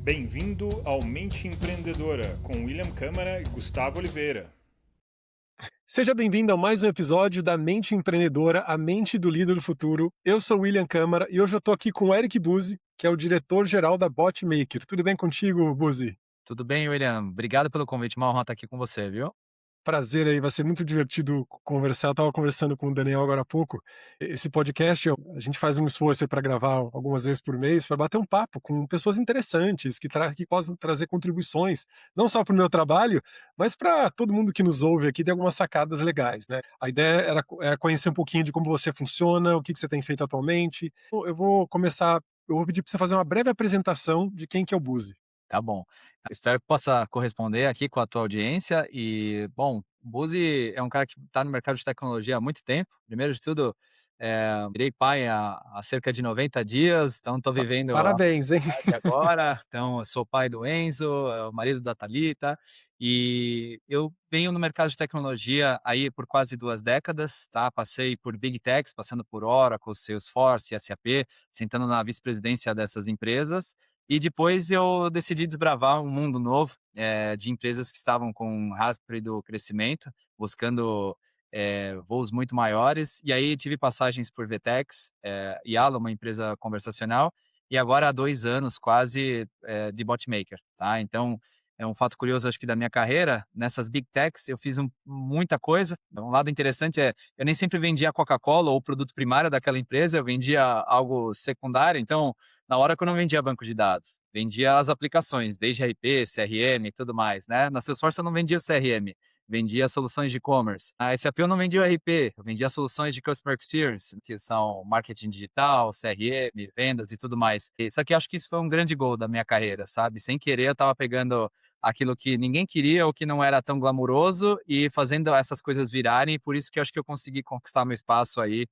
Bem-vindo ao Mente Empreendedora, com William Câmara e Gustavo Oliveira. Seja bem-vindo a mais um episódio da Mente Empreendedora, a mente do líder do futuro. Eu sou o William Câmara e hoje eu estou aqui com o Eric Buzzi, que é o diretor-geral da Botmaker. Tudo bem contigo, Buzzi? Tudo bem, William? Obrigado pelo convite, uma honra estar aqui com você, viu? Prazer aí, vai ser muito divertido conversar. Eu estava conversando com o Daniel agora há pouco. Esse podcast, a gente faz um esforço para gravar algumas vezes por mês, para bater um papo com pessoas interessantes, que possam trazer contribuições, não só para o meu trabalho, mas para todo mundo que nos ouve aqui, tem algumas sacadas legais, né? A ideia era conhecer um pouquinho de como você funciona, o que você tem feito atualmente. Eu vou pedir para você fazer uma breve apresentação de quem que é o Buzzi. Tá bom. Espero que possa corresponder aqui com a tua audiência e, bom, o Buzi é um cara que está no mercado de tecnologia há muito tempo. Primeiro de tudo, virei pai há cerca de 90 dias, então estou vivendo Parabéns, hein? de agora. Então, eu sou pai do Enzo, o marido da Thalita, e eu venho no mercado de tecnologia aí por quase 2 décadas, tá? Passei por Big Techs, passando por Oracle, Salesforce, SAP, sentando na vice-presidência dessas empresas, e depois eu decidi desbravar um mundo novo, de empresas que estavam com um rápido crescimento, buscando voos muito maiores, e aí tive passagens por VTEX, Yalo, uma empresa conversacional, e agora há 2 anos quase, de botmaker, tá. Então, é um fato curioso acho que da minha carreira, nessas big techs eu fiz muita coisa. Um lado interessante eu nem sempre vendia a Coca-Cola ou o produto primário daquela empresa, eu vendia algo secundário, então, na hora que eu não vendia banco de dados, vendia as aplicações, desde RP, CRM e tudo mais, né. Na Salesforce eu não vendia o CRM, vendia soluções de e-commerce. Na SAP eu não vendia o RP, eu vendia soluções de Customer Experience, que são marketing digital, CRM, vendas e tudo mais. Só que acho que isso foi um grande gol da minha carreira, sabe? Sem querer eu estava pegando aquilo que ninguém queria ou que não era tão glamuroso e fazendo essas coisas virarem, e por isso que eu acho que eu consegui conquistar meu espaço aí,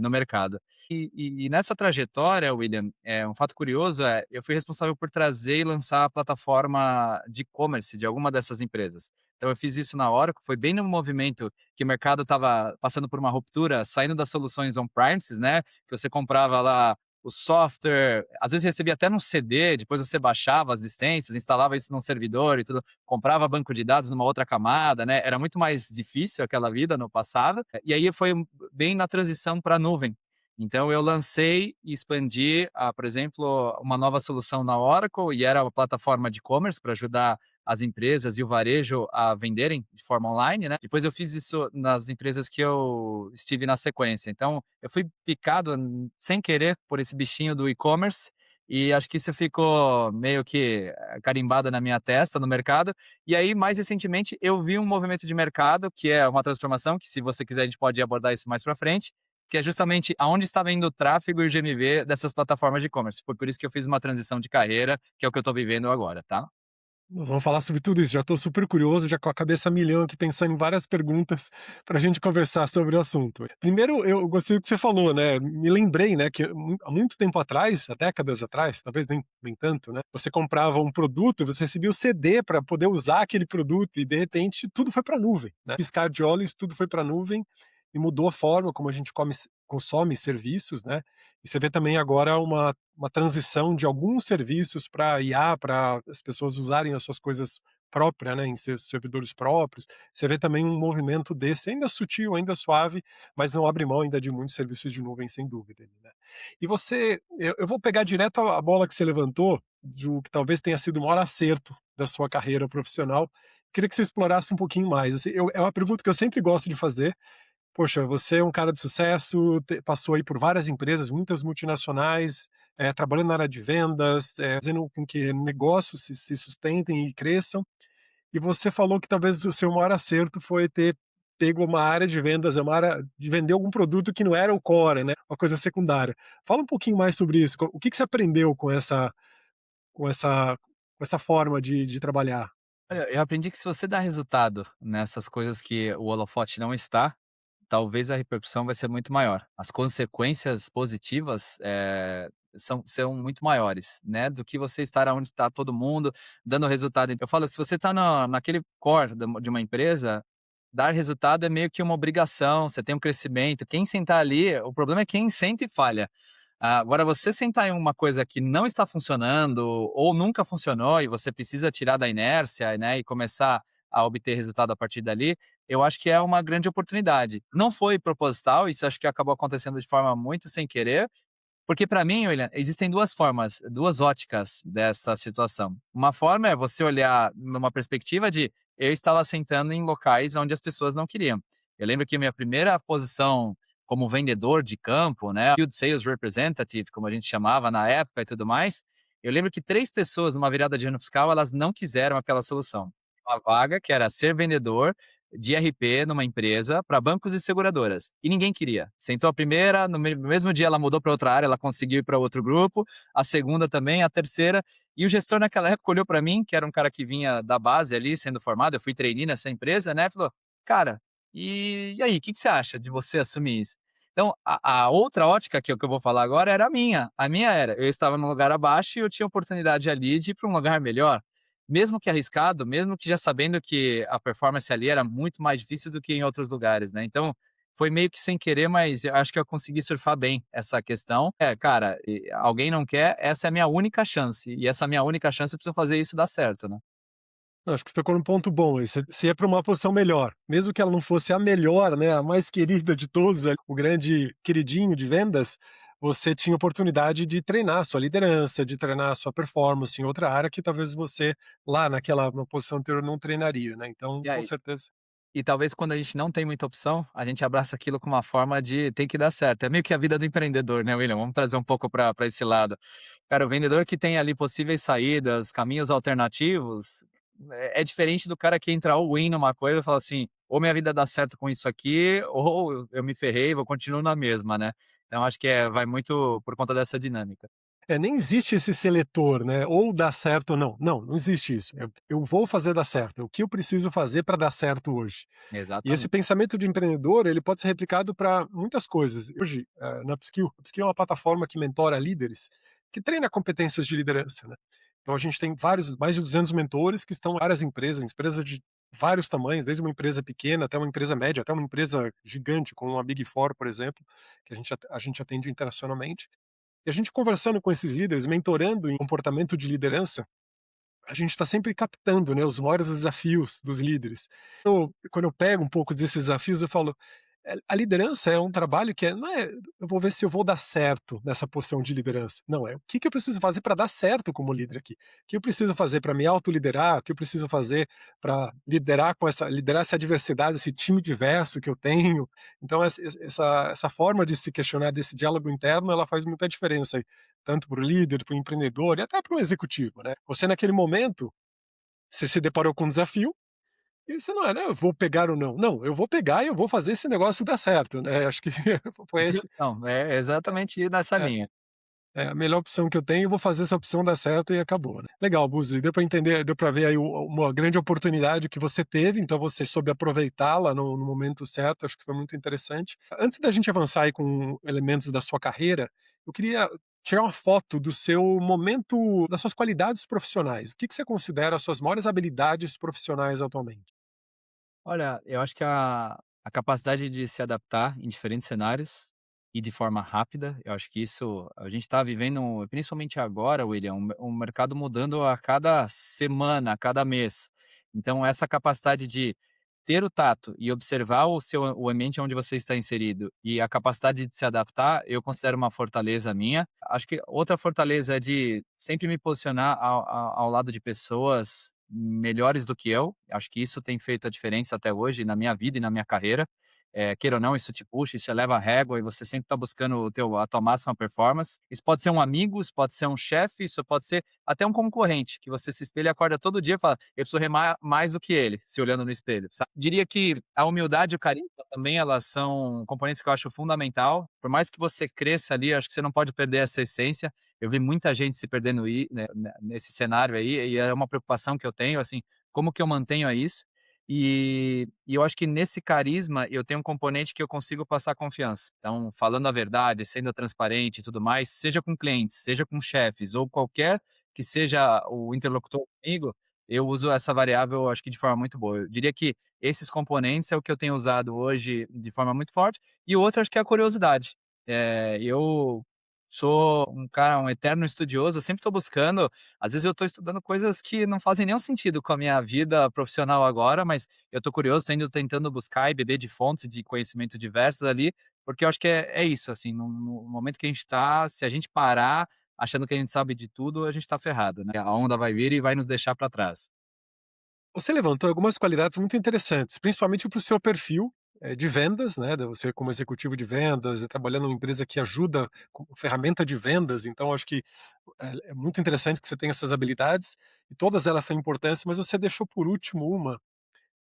no mercado. E nessa trajetória, William, um fato curioso eu fui responsável por trazer e lançar a plataforma de e-commerce de alguma dessas empresas. Então eu fiz isso na Oracle, foi bem no movimento que o mercado estava passando por uma ruptura, saindo das soluções on-premises, né, que você comprava lá o software, às vezes recebia até num CD, depois você baixava as licenças, instalava isso num servidor e tudo, comprava banco de dados numa outra camada, né, era muito mais difícil aquela vida no passado, e aí foi bem na transição para a nuvem. Então eu lancei e expandi, por exemplo, uma nova solução na Oracle, e era uma plataforma de e-commerce para ajudar as empresas e o varejo a venderem de forma online, né. Depois eu fiz isso nas empresas que eu estive na sequência. Então, eu fui picado sem querer por esse bichinho do e-commerce, e acho que isso ficou meio que carimbado na minha testa, no mercado. E aí, mais recentemente, eu vi um movimento de mercado, que é uma transformação, que se você quiser a gente pode abordar isso mais para frente, que é justamente aonde estava indo o tráfego e o GMV dessas plataformas de e-commerce. Foi por isso que eu fiz uma transição de carreira, que é o que eu estou vivendo agora, tá? Nós vamos falar sobre tudo isso. Já estou super curioso, já com a cabeça a milhão aqui pensando em várias perguntas para a gente conversar sobre o assunto. Primeiro, eu gostei do que você falou, né? Me lembrei, né, que há muito tempo atrás, há décadas atrás, talvez nem tanto, né? Você comprava um produto e você recebia o CD para poder usar aquele produto e de repente tudo foi para a nuvem, né? Piscar de olhos, tudo foi para a nuvem e mudou a forma como a gente consome serviços, né? E você vê também agora uma transição de alguns serviços para IA, para as pessoas usarem as suas coisas próprias, né, em seus servidores próprios. Você vê também um movimento desse, ainda sutil, ainda suave, mas não abre mão ainda de muitos serviços de nuvem, sem dúvida. Né? E eu vou pegar direto a bola que você levantou, do que talvez tenha sido o maior acerto da sua carreira profissional. Queria que você explorasse um pouquinho mais. Assim, é uma pergunta que eu sempre gosto de fazer. Poxa, você é um cara de sucesso, passou aí por várias empresas, muitas multinacionais, trabalhando na área de vendas, fazendo com que negócios se sustentem e cresçam. E você falou que talvez o seu maior acerto foi ter pego uma área de vendas, uma área de vender algum produto que não era o core, né? Uma coisa secundária. Fala um pouquinho mais sobre isso. O que você aprendeu com essa, com essa forma de trabalhar? Olha, eu aprendi que se você dá resultado nessas coisas que o holofote não está, talvez a repercussão vai ser muito maior. As consequências positivas, são muito maiores, né, do que você estar onde está todo mundo, dando resultado. Eu falo, se você está naquele core de uma empresa, dar resultado é meio que uma obrigação, você tem um crescimento. Quem sentar ali, o problema é quem senta e falha. Agora você sentar em uma coisa que não está funcionando ou nunca funcionou e você precisa tirar da inércia, né, e começar a obter resultado a partir dali, eu acho que é uma grande oportunidade. Não foi proposital, isso acho que acabou acontecendo de forma muito sem querer, porque para mim, William, existem 2 formas, 2 óticas dessa situação. Uma forma é você olhar numa perspectiva de eu estava sentando em locais onde as pessoas não queriam. Eu lembro que minha primeira posição como vendedor de campo, né, field sales representative, como a gente chamava na época e tudo mais, eu lembro que 3 pessoas numa virada de ano fiscal, elas não quiseram aquela solução. Uma vaga que era ser vendedor de RP numa empresa para bancos e seguradoras. E ninguém queria. Sentou a primeira, no mesmo dia ela mudou para outra área, ela conseguiu ir para outro grupo, a segunda também, a terceira. E o gestor naquela época olhou para mim, que era um cara que vinha da base ali, sendo formado, eu fui trainee nessa empresa, né? Falou, cara, e aí, o que você acha de você assumir isso? Então, a outra ótica que eu vou falar agora era a minha. A minha era, eu estava num lugar abaixo e eu tinha oportunidade ali de ir para um lugar melhor. Mesmo que arriscado, mesmo que já sabendo que a performance ali era muito mais difícil do que em outros lugares, né. Então, foi meio que sem querer, mas eu acho que eu consegui surfar bem essa questão. É, cara, alguém não quer, essa é a minha única chance, e essa minha única chance eu preciso fazer isso dar certo, né. Acho que você tocou num ponto bom aí, você ia para uma posição melhor, mesmo que ela não fosse a melhor, né, a mais querida de todos, o grande queridinho de vendas, você tinha oportunidade de treinar a sua liderança, de treinar a sua performance em outra área que talvez você, lá naquela na posição anterior, não treinaria, né, então E com aí certeza. e talvez quando a gente não tem muita opção, a gente abraça aquilo com uma forma de tem que dar certo. É meio que a vida do empreendedor, né, William? Vamos trazer um pouco para esse lado. Cara, o vendedor que tem ali possíveis saídas, caminhos alternativos, é diferente do cara que entra all-in numa coisa e fala assim: "Ou minha vida dá certo com isso aqui, ou eu me ferrei, vou continuo na mesma", né. Então acho que vai muito por conta dessa dinâmica. É, nem existe esse seletor, né, ou dá certo ou não. Não, não existe isso. Eu vou fazer dar certo. O que eu preciso fazer para dar certo hoje? E esse Exatamente. pensamento de empreendedor, ele pode ser replicado para muitas coisas. Hoje, na Upskill, a Upskill é uma plataforma que mentora líderes, que treina competências de liderança, né. Então a gente tem vários, mais de 200 mentores que estão em várias empresas, empresas de vários tamanhos, desde uma empresa pequena até uma empresa média, até uma empresa gigante, como uma Big Four, por exemplo, que a gente atende internacionalmente. E a gente conversando com esses líderes, mentorando em comportamento de liderança, a gente está sempre captando, né, os maiores desafios dos líderes. Quando eu pego um pouco desses desafios, eu falo, a liderança é um trabalho que não é, eu vou ver se eu vou dar certo nessa posição de liderança. Não, é o que que eu preciso fazer para dar certo como líder aqui? O que eu preciso fazer para me autoliderar? O que eu preciso fazer para liderar essa diversidade, esse time diverso que eu tenho? Então essa forma de se questionar, desse diálogo interno, ela faz muita diferença aí, tanto para o líder, para o empreendedor e até para o executivo, né. Você naquele momento, você se deparou com um desafio, e você não é, né: "Eu vou pegar ou não", não, eu vou pegar e eu vou fazer esse negócio dar certo, né, acho que foi esse Não, é exatamente nessa é, linha. é a melhor opção que eu tenho, eu vou fazer essa opção dar certo e acabou, né. Legal, Buzi, deu para entender, deu para ver aí uma grande oportunidade que você teve, então você soube aproveitá-la no momento certo, acho que foi muito interessante. Antes da gente avançar aí com elementos da sua carreira, eu queria tirar uma foto do seu momento, das suas qualidades profissionais. O que que você considera as suas maiores habilidades profissionais atualmente? Olha, eu acho que a capacidade de se adaptar em diferentes cenários e de forma rápida, eu acho que isso a gente está vivendo, principalmente agora, William, um mercado mudando a cada semana, a cada mês. Então, essa capacidade de ter o tato e observar o ambiente onde você está inserido e a capacidade de se adaptar, eu considero uma fortaleza minha. Acho que outra fortaleza é de sempre me posicionar ao lado de pessoas melhores do que eu. Acho que isso tem feito a diferença até hoje na minha vida e na minha carreira. Queira ou não, isso te puxa, isso eleva a régua e você sempre está buscando a tua máxima performance. Isso pode ser um amigo, isso pode ser um chefe, isso pode ser até um concorrente, que você se espelha e acorda todo dia e fala: "Eu preciso remar mais do que ele", se olhando no espelho, sabe. Diria que a humildade e o carisma também, elas são componentes que eu acho fundamental. Por mais que você cresça ali, acho que você não pode perder essa essência. Eu vi muita gente se perdendo nesse cenário aí, e é uma preocupação que eu tenho, assim, como que eu mantenho isso? E eu acho que nesse carisma eu tenho um componente que eu consigo passar confiança. Então, falando a verdade, sendo transparente e tudo mais, seja com clientes, seja com chefes ou qualquer que seja o interlocutor comigo, eu uso essa variável, acho que de forma muito boa. Eu diria que esses componentes é o que eu tenho usado hoje de forma muito forte, e o outro acho que é a curiosidade. Eu sou um cara, um eterno estudioso, eu sempre estou buscando, às vezes eu estou estudando coisas que não fazem nenhum sentido com a minha vida profissional agora, mas eu estou curioso, estou indo tentando buscar e beber de fontes de conhecimento diversas ali, porque eu acho que é isso, assim, no momento que a gente está, se a gente parar achando que a gente sabe de tudo, a gente está ferrado, né, a onda vai vir e vai nos deixar para trás. Você levantou algumas qualidades muito interessantes, principalmente para o seu perfil de vendas, né? Você como executivo de vendas, trabalhando numa empresa que ajuda com ferramenta de vendas, então acho que é muito interessante que você tenha essas habilidades e todas elas têm importância, mas você deixou por último uma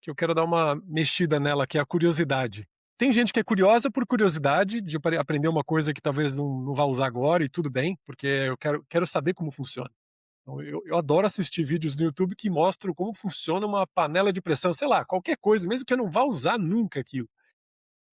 que eu quero dar uma mexida nela, que é a curiosidade. Tem gente que é curiosa por curiosidade de aprender uma coisa que talvez não vá usar agora e tudo bem, porque eu quero saber como funciona. Então, eu adoro assistir vídeos no YouTube que mostram como funciona uma panela de pressão, sei lá, qualquer coisa, mesmo que eu não vá usar nunca aquilo.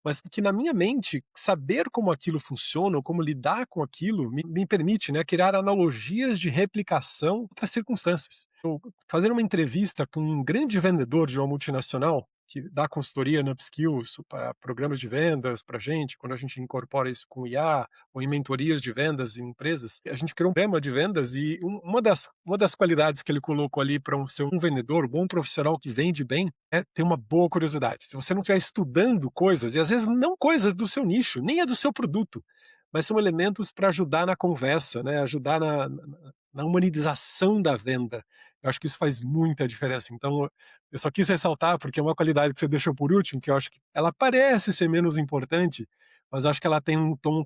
Mas porque na minha mente, saber como aquilo funciona ou como lidar com aquilo me permite, né, criar analogias de replicação em outras circunstâncias. Eu fazer uma entrevista com um grande vendedor de uma multinacional que dá consultoria no upskills para programas de vendas para gente, quando a gente incorpora isso com IA ou em mentorias de vendas em empresas, a gente criou um tema de vendas e uma das qualidades que ele colocou ali para ser um vendedor, um bom profissional que vende bem, é ter uma boa curiosidade. Se você não estiver estudando coisas, e às vezes não coisas do seu nicho, nem é do seu produto, mas são elementos para ajudar na conversa, né? Ajudar na humanização da venda. Eu acho que isso faz muita diferença. Então, eu só quis ressaltar, porque é uma qualidade que você deixou por último, que eu acho que ela parece ser menos importante, mas eu acho que ela tem um tom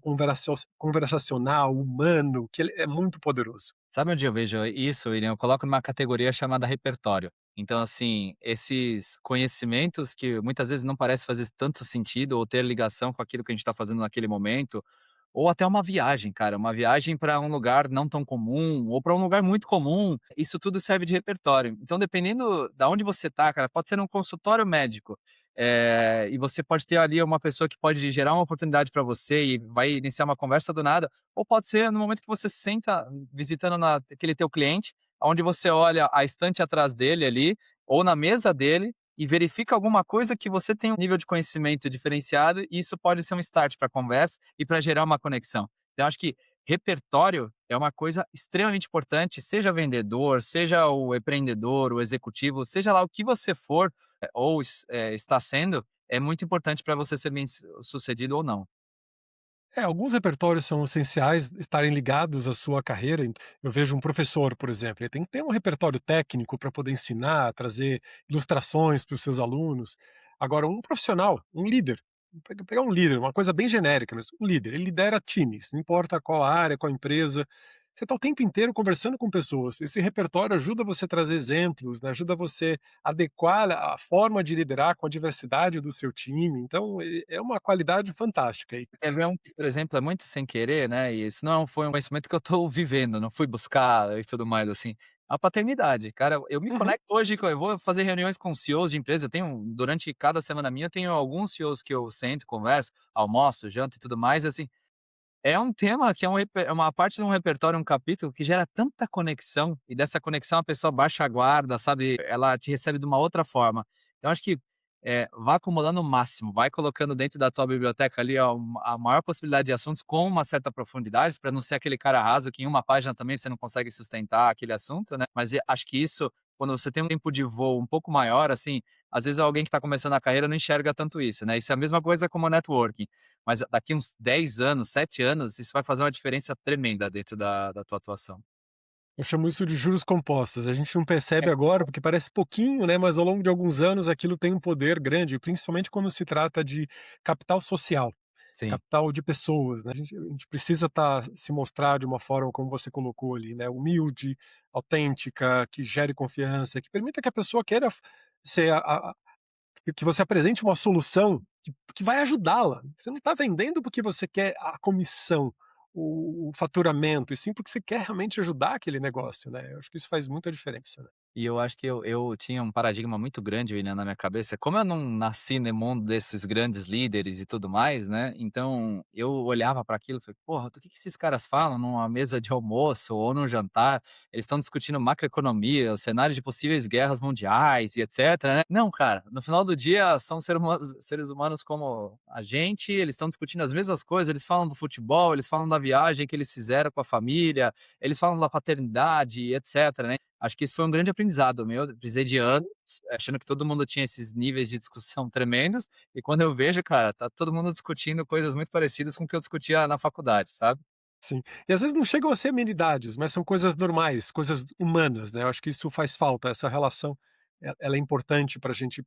conversacional, humano, que ele é muito poderoso. Sabe onde eu vejo isso, William? Eu coloco numa categoria chamada repertório. Então, assim, esses conhecimentos que muitas vezes não parece fazer tanto sentido ou ter ligação com aquilo que a gente está fazendo naquele momento, ou até uma viagem, cara, uma viagem para um lugar não tão comum ou para um lugar muito comum, isso tudo serve de repertório. Então, dependendo da onde você tá, cara, pode ser num consultório médico, e você pode ter ali uma pessoa que pode gerar uma oportunidade para você e vai iniciar uma conversa do nada, ou pode ser no momento que você senta visitando aquele teu cliente, onde você olha a estante atrás dele ali, ou na mesa dele, e verifica alguma coisa que você tem um nível de conhecimento diferenciado, e isso pode ser um start para a conversa e para gerar uma conexão. Então, acho que repertório é uma coisa extremamente importante, seja vendedor, seja o empreendedor, o executivo, seja lá o que você for ou está sendo, é muito importante para você ser bem sucedido ou não. Alguns repertórios são essenciais estarem ligados à sua carreira. Eu vejo um professor, por exemplo, ele tem que ter um repertório técnico para poder ensinar, trazer ilustrações para os seus alunos. Agora, um profissional, um líder, pegar um líder, uma coisa bem genérica, mas um líder, ele lidera times, não importa qual a área, qual a empresa. Você está o tempo inteiro conversando com pessoas. Esse repertório ajuda você a trazer exemplos, né? Ajuda você a adequar a forma de liderar com a diversidade do seu time. Então, é uma qualidade fantástica aí. Quer ver um que, por exemplo, é muito sem querer, né, e isso não foi um conhecimento que eu estou vivendo, não fui buscar e tudo mais, assim. A paternidade, cara, eu me Uhum. conecto hoje, eu vou fazer reuniões com CEOs de empresa, eu tenho durante cada semana minha, eu tenho alguns CEOs que eu sento, converso, almoço, janto e tudo mais, assim, é um tema que é uma parte de um repertório, um capítulo que gera tanta conexão, e dessa conexão a pessoa baixa a guarda, sabe, ela te recebe de uma outra forma. Eu acho que, vá acumulando o máximo, vai colocando dentro da tua biblioteca ali a maior possibilidade de assuntos com uma certa profundidade, para não ser aquele cara raso que em uma página também você não consegue sustentar aquele assunto, né. Mas acho que isso, quando você tem um tempo de voo um pouco maior, assim, às vezes alguém que está começando a carreira não enxerga tanto isso, né. Isso é a mesma coisa como o networking. Mas daqui uns 10 anos, 7 anos, isso vai fazer uma diferença tremenda dentro da tua atuação. Eu chamo isso de juros compostos. A gente não percebe agora, porque parece pouquinho, né? Mas ao longo de alguns anos aquilo tem um poder grande, principalmente quando se trata de capital social, Sim. capital de pessoas, né? A gente precisa se mostrar de uma forma, como você colocou ali, né? Humilde, autêntica, que gere confiança, que permita que a pessoa queira ser que você apresente uma solução que vai ajudá-la. Você não está vendendo porque você quer a comissão, o faturamento, e sim porque você quer realmente ajudar aquele negócio, né? Eu acho que isso faz muita diferença, né? E eu acho que eu tinha um paradigma muito grande, William, na minha cabeça. Como eu não nasci no mundo desses grandes líderes e tudo mais, né, então eu olhava para aquilo e falei: "Porra, do que esses caras falam numa mesa de almoço ou num jantar? Eles estão discutindo macroeconomia, o cenário de possíveis guerras mundiais e etcétera, né". Não, cara, no final do dia são seres humanos como a gente, eles estão discutindo as mesmas coisas, eles falam do futebol, eles falam da viagem que eles fizeram com a família, eles falam da paternidade e etcétera, né. Acho que isso foi um grande aprendizado meu, precisei de anos, achando que todo mundo tinha esses níveis de discussão tremendos, e quando eu vejo, cara, tá todo mundo discutindo coisas muito parecidas com o que eu discutia na faculdade, sabe. Sim. E às vezes não chegam a ser amenidades, mas são coisas normais, coisas humanas, né, eu acho que isso faz falta, essa relação, ela é importante para a gente,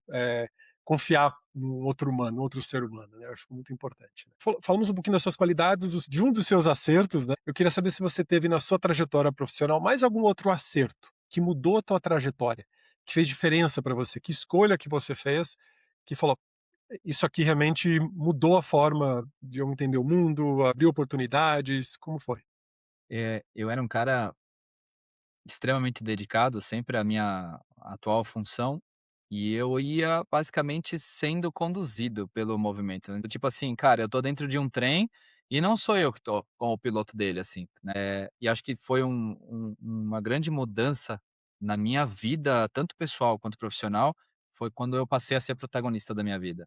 confiar no outro humano, no outro ser humano, né, eu acho muito importante, né. Falamos um pouquinho das suas qualidades, de um dos seus acertos, né, eu queria saber se você teve na sua trajetória profissional mais algum outro acerto, que mudou a tua trajetória, que fez diferença para você, que escolha que você fez, que falou: "Isso aqui realmente mudou a forma de eu entender o mundo, abriu oportunidades", como foi? Eu era um cara extremamente dedicado sempre à minha atual função, e eu ia basicamente sendo conduzido pelo movimento, né, do tipo assim: "Cara, eu tô dentro de um trem e não sou eu que tô com o piloto dele", assim, né. E acho que foi uma grande mudança na minha vida, tanto pessoal quanto profissional, foi quando eu passei a ser protagonista da minha vida.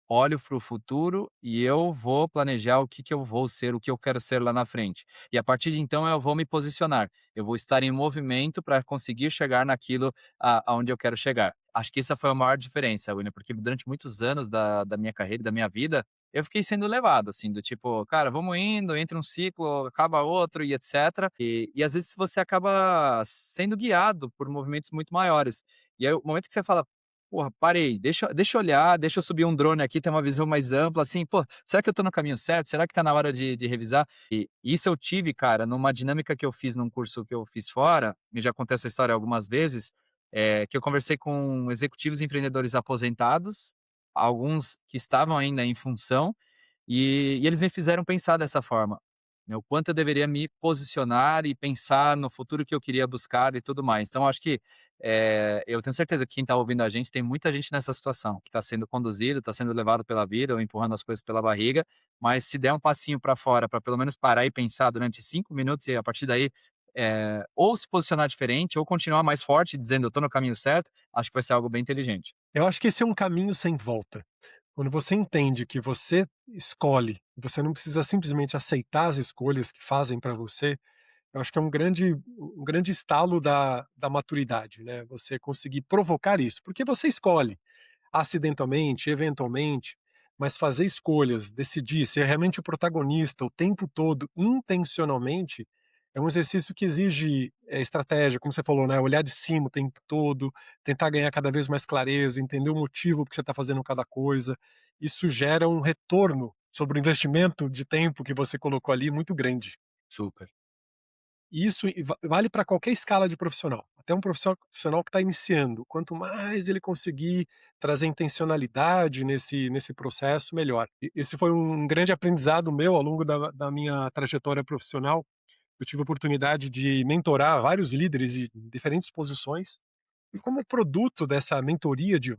Olho para o futuro e eu vou planejar o que que eu vou ser, o que eu quero ser lá na frente. E a partir de então eu vou me posicionar, eu vou estar em movimento para conseguir chegar naquilo aonde eu quero chegar. Acho que essa foi a maior diferença, William, porque durante muitos anos da minha carreira, da minha vida, eu fiquei sendo levado, assim, do tipo: "Cara, vamos indo, entra um ciclo, acaba outro e etcétera". E às vezes você acaba sendo guiado por movimentos muito maiores. E aí o momento que você fala: "Porra, parei, deixa eu olhar, deixa eu subir um drone aqui, ter uma visão mais ampla, assim, pô, será que eu tô no caminho certo? Será que tá na hora de revisar?". E isso eu tive, cara, numa dinâmica que eu fiz num curso que eu fiz fora, e já contei essa história algumas vezes, que eu conversei com executivos e empreendedores aposentados, alguns que estavam ainda em função, e eles me fizeram pensar dessa forma, né, o quanto eu deveria me posicionar e pensar no futuro que eu queria buscar e tudo mais. Então acho que, eu tenho certeza que quem está ouvindo a gente, tem muita gente nessa situação, que está sendo conduzido, está sendo levado pela vida ou empurrando as coisas pela barriga, mas se der um passinho para fora, para pelo menos parar e pensar durante 5 minutos e a partir daí, ou se posicionar diferente ou continuar mais forte dizendo: "Eu estou no caminho certo", acho que vai ser algo bem inteligente. Eu acho que esse é um caminho sem volta. Quando você entende que você escolhe, você não precisa simplesmente aceitar as escolhas que fazem para você, eu acho que é um grande estalo da maturidade, né, você conseguir provocar isso, porque você escolhe. Acidentalmente, eventualmente, mas fazer escolhas, decidir, ser realmente o protagonista o tempo todo, intencionalmente, é um exercício que exige, estratégia, como você falou, né, olhar de cima o tempo todo, tentar ganhar cada vez mais clareza, entender o motivo que você está fazendo cada coisa. Isso gera um retorno sobre o investimento de tempo que você colocou ali muito grande. Super. E isso vale para qualquer escala de profissional, até um profissional que está iniciando. Quanto mais ele conseguir trazer intencionalidade nesse processo, melhor. Esse foi um grande aprendizado meu ao longo da minha trajetória profissional. Eu tive a oportunidade de mentorar vários líderes em diferentes posições, e como produto dessa mentoria de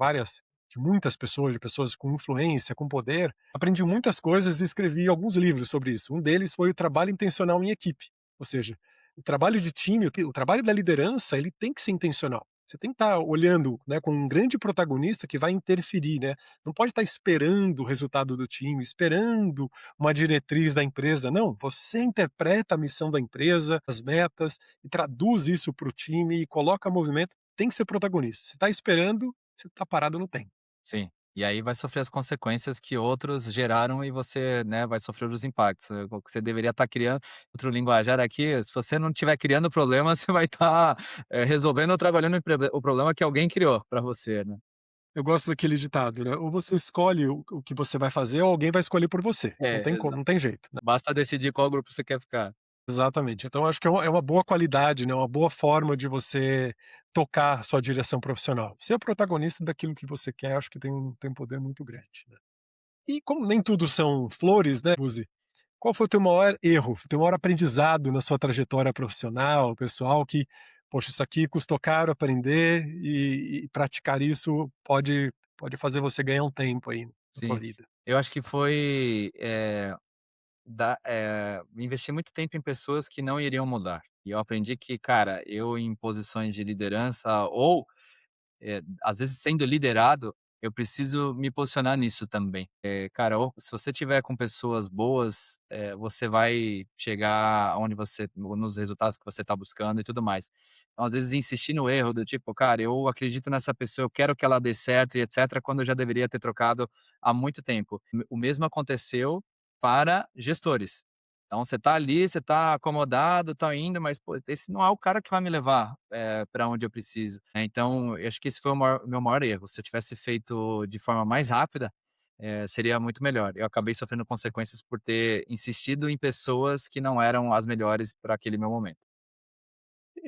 muitas pessoas, de pessoas com influência, com poder, aprendi muitas coisas e escrevi alguns livros sobre isso. Um deles foi o trabalho intencional em equipe, ou seja, o trabalho de time, o trabalho da liderança, ele tem que ser intencional. Você tem que estar olhando, né, com um grande protagonista que vai interferir, né? Não pode estar esperando o resultado do time, esperando uma diretriz da empresa. Não, você interpreta a missão da empresa, as metas, e traduz isso para o time e coloca movimento. Tem que ser protagonista. Você está esperando, você está parado no tempo. Sim. E aí vai sofrer as consequências que outros geraram e você, né, vai sofrer os impactos. O que você deveria estar criando outro linguajar aqui, se você não estiver criando problema, você vai estar, resolvendo ou trabalhando o problema que alguém criou para você, né. Eu gosto daquele ditado, né? Ou você escolhe o que você vai fazer, ou alguém vai escolher por você. Não É, tem como, exato. não tem jeito. Basta decidir qual grupo você quer ficar. Exatamente. Então acho que é uma boa qualidade, né, uma boa forma de você tocar sua direção profissional. Ser o protagonista daquilo que você quer, acho que tem um poder muito grande, né. E como nem tudo são flores, né, Uzi, qual foi o teu maior erro, o teu maior aprendizado na sua trajetória profissional, pessoal, que poxa, isso aqui custou caro aprender e praticar isso pode fazer você ganhar um tempo aí na tua Sim, vida. eu acho que foi, investir muito tempo em pessoas que não iriam mudar. E eu aprendi que, cara, eu em posições de liderança ou às vezes sendo liderado, eu preciso me posicionar nisso também. Cara, ou se você tiver com pessoas boas, você vai chegar onde você nos resultados que você está buscando e tudo mais. Então, às vezes, insistir no erro do tipo: "Cara, eu acredito nessa pessoa, eu quero que ela dê certo e etcétera", quando eu já deveria ter trocado há muito tempo. O mesmo aconteceu para gestores. Então você tá ali, você tá acomodado, tá indo, mas, pô, esse não é o cara que vai me levar, pra onde eu preciso, né. Então, eu acho que esse foi o meu maior erro. Se eu tivesse feito de forma mais rápida, seria muito melhor. Eu acabei sofrendo consequências por ter insistido em pessoas que não eram as melhores para aquele meu momento.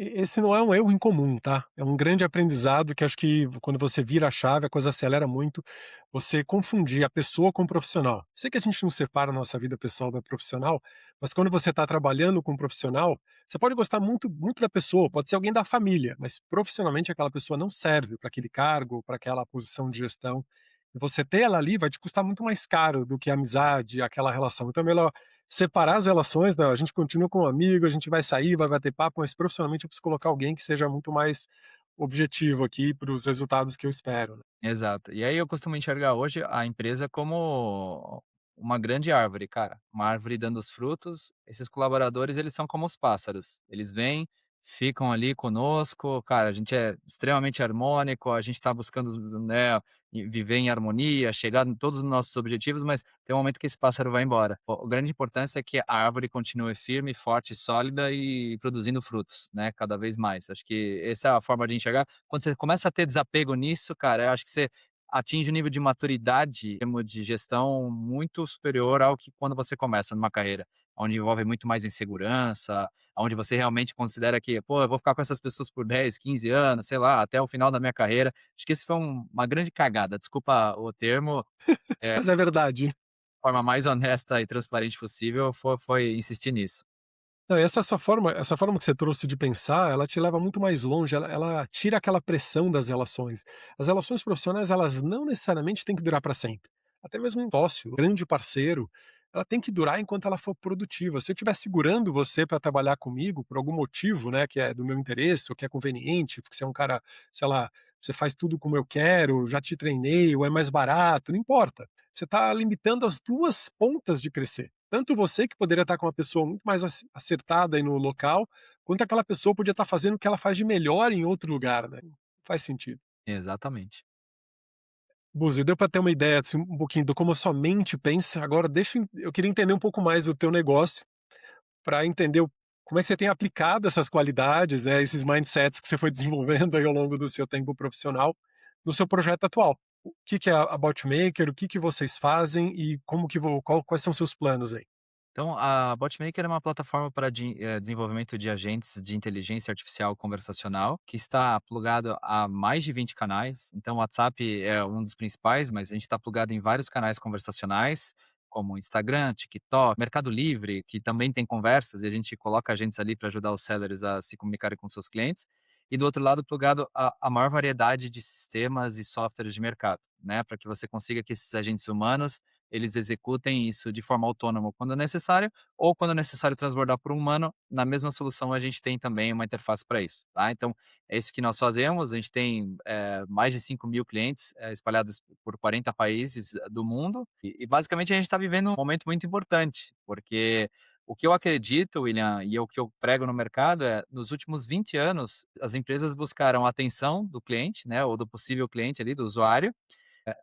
Esse não é um erro incomum, tá? É um grande aprendizado que acho que quando você vira a chave, a coisa acelera muito. Você confundir a pessoa com o profissional. Sei que a gente não separa a nossa vida pessoal da profissional, mas quando você está trabalhando com um profissional, você pode gostar muito da pessoa, pode ser alguém da família, mas profissionalmente aquela pessoa não serve para aquele cargo, para aquela posição de gestão. E você ter ela ali vai te custar muito mais caro do que a amizade, aquela relação. Então é melhor separar as relações, né, a gente continua como amigo, a gente vai sair, vai bater papo, mas profissionalmente eu preciso colocar alguém que seja muito mais objetivo aqui para os resultados que eu espero, né. Exato. E aí eu costumo enxergar hoje a empresa como uma grande árvore, cara, uma árvore dando os frutos. Esses colaboradores, eles são como os pássaros, eles vêm, ficam ali conosco, cara, a gente é extremamente harmônico, a gente está buscando, né, viver em harmonia, chegar em todos os nossos objetivos, mas tem um momento que esse pássaro vai embora. A grande importância é que a árvore continue firme, forte, sólida e produzindo frutos, né, cada vez mais. Acho que essa é a forma de enxergar. Quando você começa a ter desapego nisso, cara, eu acho que você atinge um nível de maturidade, em termos de gestão, muito superior ao que quando você começa numa carreira, onde envolve muito mais insegurança, onde você realmente considera que: "Pô, eu vou ficar com essas pessoas por 10, 15 anos, sei lá, até o final da minha carreira". Acho que esse foi uma grande cagada, desculpa o termo, Mas é verdade. forma mais honesta e transparente possível foi insistir nisso. Não, essa forma que você trouxe de pensar, ela te leva muito mais longe, ela tira aquela pressão das relações. As relações profissionais, elas não necessariamente têm que durar para sempre. Até mesmo um sócio, um grande parceiro, ela tem que durar enquanto ela for produtiva. Se eu estiver segurando você para trabalhar comigo por algum motivo, né, que é do meu interesse, ou que é conveniente, porque você é um cara, sei lá, você faz tudo como eu quero, já te treinei, ou é mais barato, não importa. Você está limitando as duas pontas de crescer. Tanto você que poderia estar com uma pessoa muito mais acertada aí no local, quanto aquela pessoa podia estar fazendo o que ela faz de melhor em outro lugar, né. Não faz sentido. Exatamente. Buzi, deu para ter uma ideia, assim, um pouquinho de como a sua mente pensa, agora eu queria entender um pouco mais do teu negócio, para entender como é que você tem aplicado essas qualidades, né, esses mindsets que você foi desenvolvendo aí ao longo do seu tempo profissional, no seu projeto atual. O que é a Botmaker, o que vocês fazem e como que quais são seus planos aí? Então, a Botmaker é uma plataforma para desenvolvimento de agentes de inteligência artificial conversacional, que está plugado a mais de 20 canais. Então, o WhatsApp é um dos principais, mas a gente está plugado em vários canais conversacionais, como Instagram, TikTok, Mercado Livre, que também tem conversas, e a gente coloca agentes ali para ajudar os sellers a se comunicarem com seus clientes. E do outro lado, plugado a maior variedade de sistemas e softwares de mercado, né? Para que você consiga que esses agentes humanos eles executem isso de forma autônoma quando necessário, ou quando é necessário transbordar por um humano, na mesma solução a gente tem também uma interface para isso, tá. Então, é isso que nós fazemos, a gente tem, mais de 5.000 clientes, espalhados por 40 países do mundo, e basicamente a gente está vivendo um momento muito importante, porque o que eu acredito, William, e o que eu prego no mercado é, nos últimos 20 anos, as empresas buscaram a atenção do cliente, né, ou do possível cliente ali, do usuário,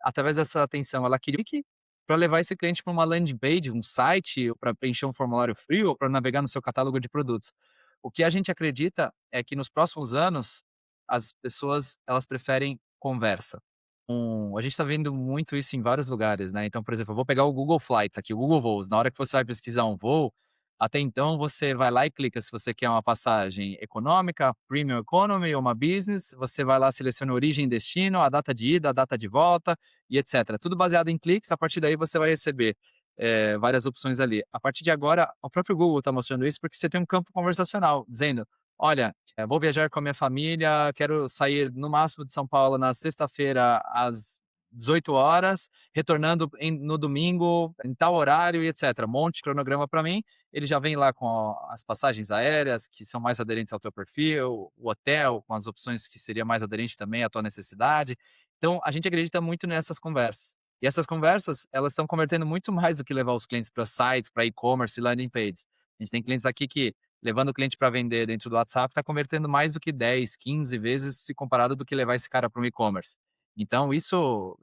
através dessa atenção, ela queria que para levar esse cliente para uma landing page, um site, ou para preencher um formulário frio, ou para navegar no seu catálogo de produtos. O que a gente acredita é que nos próximos anos, as pessoas elas preferem conversa. A gente está vendo muito isso em vários lugares, né? Então, por exemplo, eu vou pegar o Google Flights aqui, o Google Voos. Na hora que você vai pesquisar um voo, até então você vai lá e clica se você quer uma passagem econômica, premium economy ou uma business. Você vai lá, seleciona origem e destino, a data de ida, a data de volta e etc. Tudo baseado em cliques. A partir daí você vai receber várias opções ali. A partir de agora, o próprio Google está mostrando isso porque você tem um campo conversacional dizendo Olha, vou viajar com a minha família, quero sair no máximo de São Paulo na sexta-feira às 18 horas, retornando no domingo em tal horário e etcétera. Monte de cronograma para mim, ele já vem lá com as passagens aéreas, que são mais aderentes ao teu perfil, o hotel com as opções que seria mais aderente também à tua necessidade. Então, a gente acredita muito nessas conversas. E essas conversas, elas estão convertendo muito mais do que levar os clientes para sites, para e-commerce e landing pages. A gente tem clientes aqui que levando o cliente para vender dentro do WhatsApp, está convertendo mais do que 10, 15 vezes se comparado do que levar esse cara para um e-commerce. Então isso,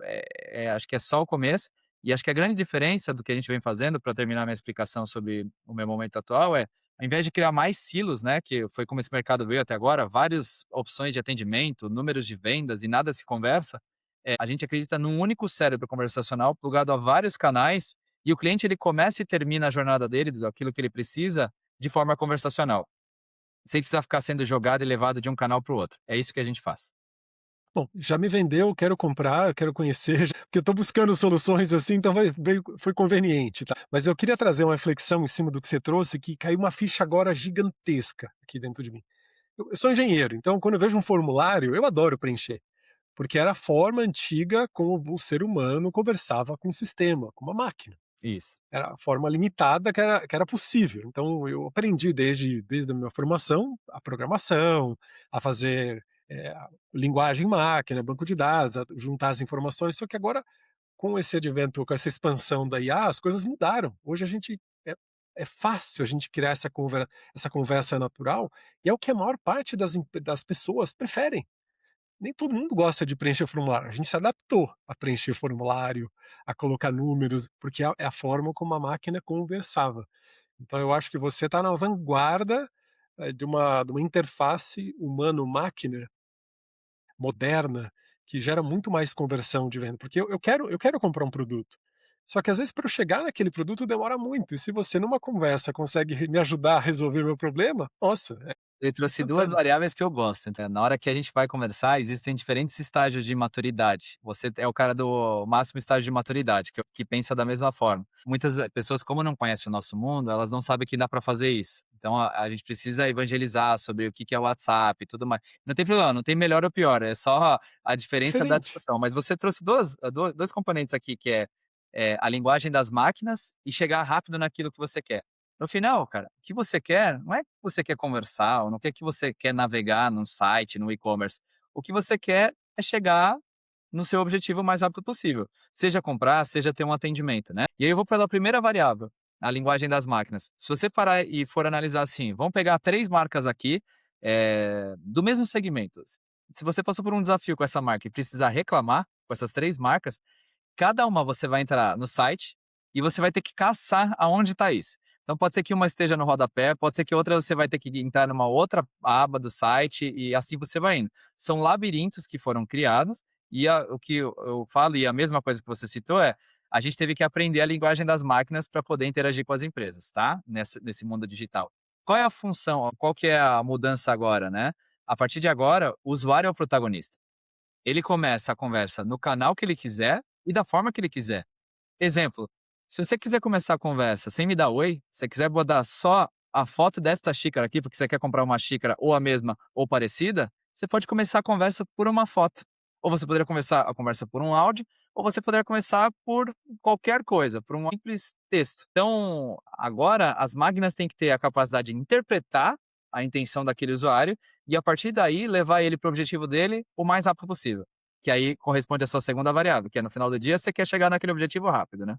acho que é só o começo, e acho que a grande diferença do que a gente vem fazendo, para terminar minha explicação sobre o meu momento atual, ao invés de criar mais silos, né, que foi como esse mercado veio até agora, várias opções de atendimento, números de vendas e nada se conversa, a gente acredita num único cérebro conversacional plugado a vários canais, e o cliente ele começa e termina a jornada dele, daquilo que ele precisa, de forma conversacional, sem precisar ficar sendo jogado e levado de um canal para o outro. É isso que a gente faz. Bom, já me vendeu, quero comprar, quero conhecer, porque eu estou buscando soluções assim, então foi conveniente, tá? Mas eu queria trazer uma reflexão em cima do que você trouxe, que caiu uma ficha agora gigantesca aqui dentro de mim. Eu sou engenheiro, então quando eu vejo um formulário, eu adoro preencher, porque era a forma antiga como o ser humano conversava com o sistema, com uma máquina. Isso. Era a forma limitada que era possível. Então eu aprendi desde a minha formação a programação, a fazer, a linguagem máquina, banco de dados, a juntar as informações, só que agora com esse advento, com essa expansão da IA, as coisas mudaram. Hoje a gente é fácil a gente criar essa conversa natural, e é o que a maior parte das pessoas preferem. Nem todo mundo gosta de preencher formulário. A gente se adaptou a preencher formulário, a colocar números, porque é a forma como a máquina conversava. Então eu acho que você está na vanguarda, de uma interface humano-máquina moderna, que gera muito mais conversão de venda, porque eu quero comprar um produto. Só que às vezes para eu chegar naquele produto demora muito, e se você numa conversa consegue me ajudar a resolver meu problema, nossa, é Ele trouxe 2 instantâneo. variáveis que eu gosto, então, na hora que a gente vai conversar, existem diferentes estágios de maturidade. Você é o cara do máximo estágio de maturidade, que pensa da mesma forma. Muitas pessoas, como não conhecem o nosso mundo, elas não sabem que dá para fazer isso. Então a gente precisa evangelizar sobre o que que é o WhatsApp e tudo mais. Não tem problema, não tem melhor ou pior, é só a diferença da Diferente. discussão. Mas você trouxe 2 componentes aqui, que é a linguagem das máquinas e chegar rápido naquilo que você quer. No final, cara, o que você quer não é que você quer conversar, ou não quer que você quer navegar num site, no e-commerce. O que você quer é chegar no seu objetivo o mais rápido possível. Seja comprar, seja ter um atendimento, né. E aí eu vou pela primeira variável, a linguagem das máquinas. Se você parar e for analisar assim, vamos pegar 3 marcas aqui, do mesmo segmento. Se você passou por um desafio com essa marca e precisar reclamar com essas 3 marcas, cada uma você vai entrar no site e você vai ter que caçar aonde está isso. Então pode ser que uma esteja no rodapé, pode ser que outra você vai ter que entrar numa outra aba do site e assim você vai indo. São labirintos que foram criados e o que eu falo, e a mesma coisa que você citou a gente teve que aprender a linguagem das máquinas para poder interagir com as empresas, tá? Nesse mundo digital. Qual é a função, qual que é a mudança agora, né? A partir de agora, o usuário é o protagonista. Ele começa a conversa no canal que ele quiser e da forma que ele quiser. Exemplo, se você quiser começar a conversa sem me dar oi, se você quiser botar só a foto desta xícara aqui, porque você quer comprar uma xícara ou a mesma ou parecida, você pode começar a conversa por uma foto. Ou você poderia começar a conversa por um áudio, ou você poderia começar por qualquer coisa, por um simples texto. Então, agora as máquinas têm que ter a capacidade de interpretar a intenção daquele usuário e a partir daí levar ele para o objetivo dele o mais rápido possível. Que aí corresponde à sua segunda variável, que é no final do dia você quer chegar naquele objetivo rápido, né?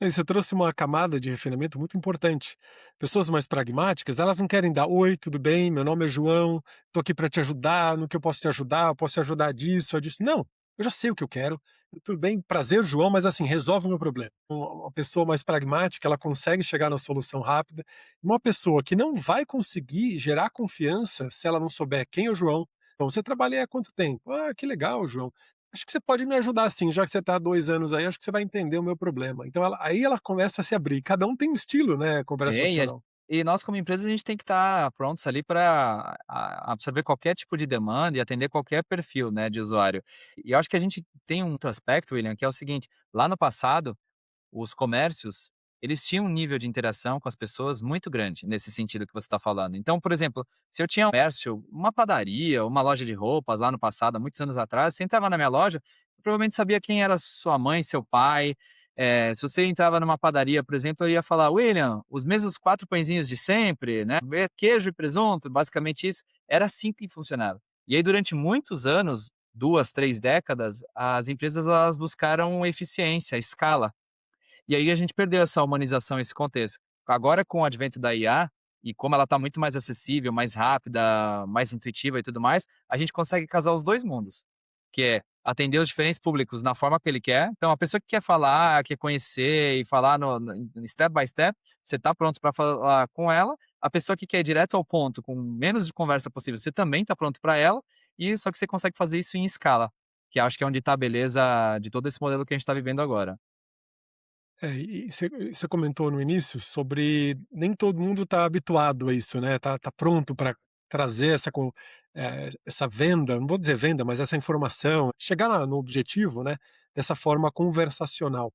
E você trouxe uma camada de refinamento muito importante. Pessoas mais pragmáticas, elas não querem dar: "Oi, tudo bem? Meu nome é João, estou aqui para te ajudar, no que eu posso te ajudar? Eu posso te ajudar disso, disso". Não, eu já sei o que eu quero. Tudo bem, prazer, João, mas assim, resolve o meu problema. Uma pessoa mais pragmática, ela consegue chegar na solução rápida. Uma pessoa que não vai conseguir gerar confiança se ela não souber quem é o João. "Bom, você trabalha aí há quanto tempo?". "Ah, que legal, João. Acho que você pode me ajudar sim, já que você está há 2 anos aí, acho que você vai entender o meu problema". Então aí ela começa a se abrir, cada um tem um estilo, né, Tem, conversacional. e nós como empresa a gente tem que estar prontos ali para absorver qualquer tipo de demanda e atender qualquer perfil, né, de usuário. E eu acho que a gente tem um outro aspecto, William, que é o seguinte, lá no passado, os comércios, eles tinham um nível de interação com as pessoas muito grande, nesse sentido que você está falando. Então, por exemplo, se eu tinha um comércio, uma padaria, uma loja de roupas lá no passado, há muitos anos atrás, você entrava na minha loja, eu provavelmente sabia quem era sua mãe, seu pai. Se você entrava numa padaria, por exemplo, eu ia falar: "William, os mesmos 4 pãezinhos de sempre, né, queijo e presunto", basicamente isso. Era assim que funcionava. E aí durante muitos anos, 2, 3 décadas, as empresas elas buscaram eficiência, escala. E aí a gente perdeu essa humanização, esse contexto. Agora com o advento da IA, e como ela está muito mais acessível, mais rápida, mais intuitiva e tudo mais, a gente consegue casar os 2 mundos, que é atender os diferentes públicos na forma que ele quer. Então a pessoa que quer falar, quer conhecer e falar no step by step, você está pronto para falar com ela. A pessoa que quer ir direto ao ponto, com menos de conversa possível, você também está pronto para ela, e só que você consegue fazer isso em escala, que acho que é onde está a beleza de todo esse modelo que a gente está vivendo agora. E você comentou no início sobre nem todo mundo está habituado a isso, né, tá pronto para trazer essa venda, não vou dizer venda, mas essa informação, chegar no objetivo, né, dessa forma conversacional.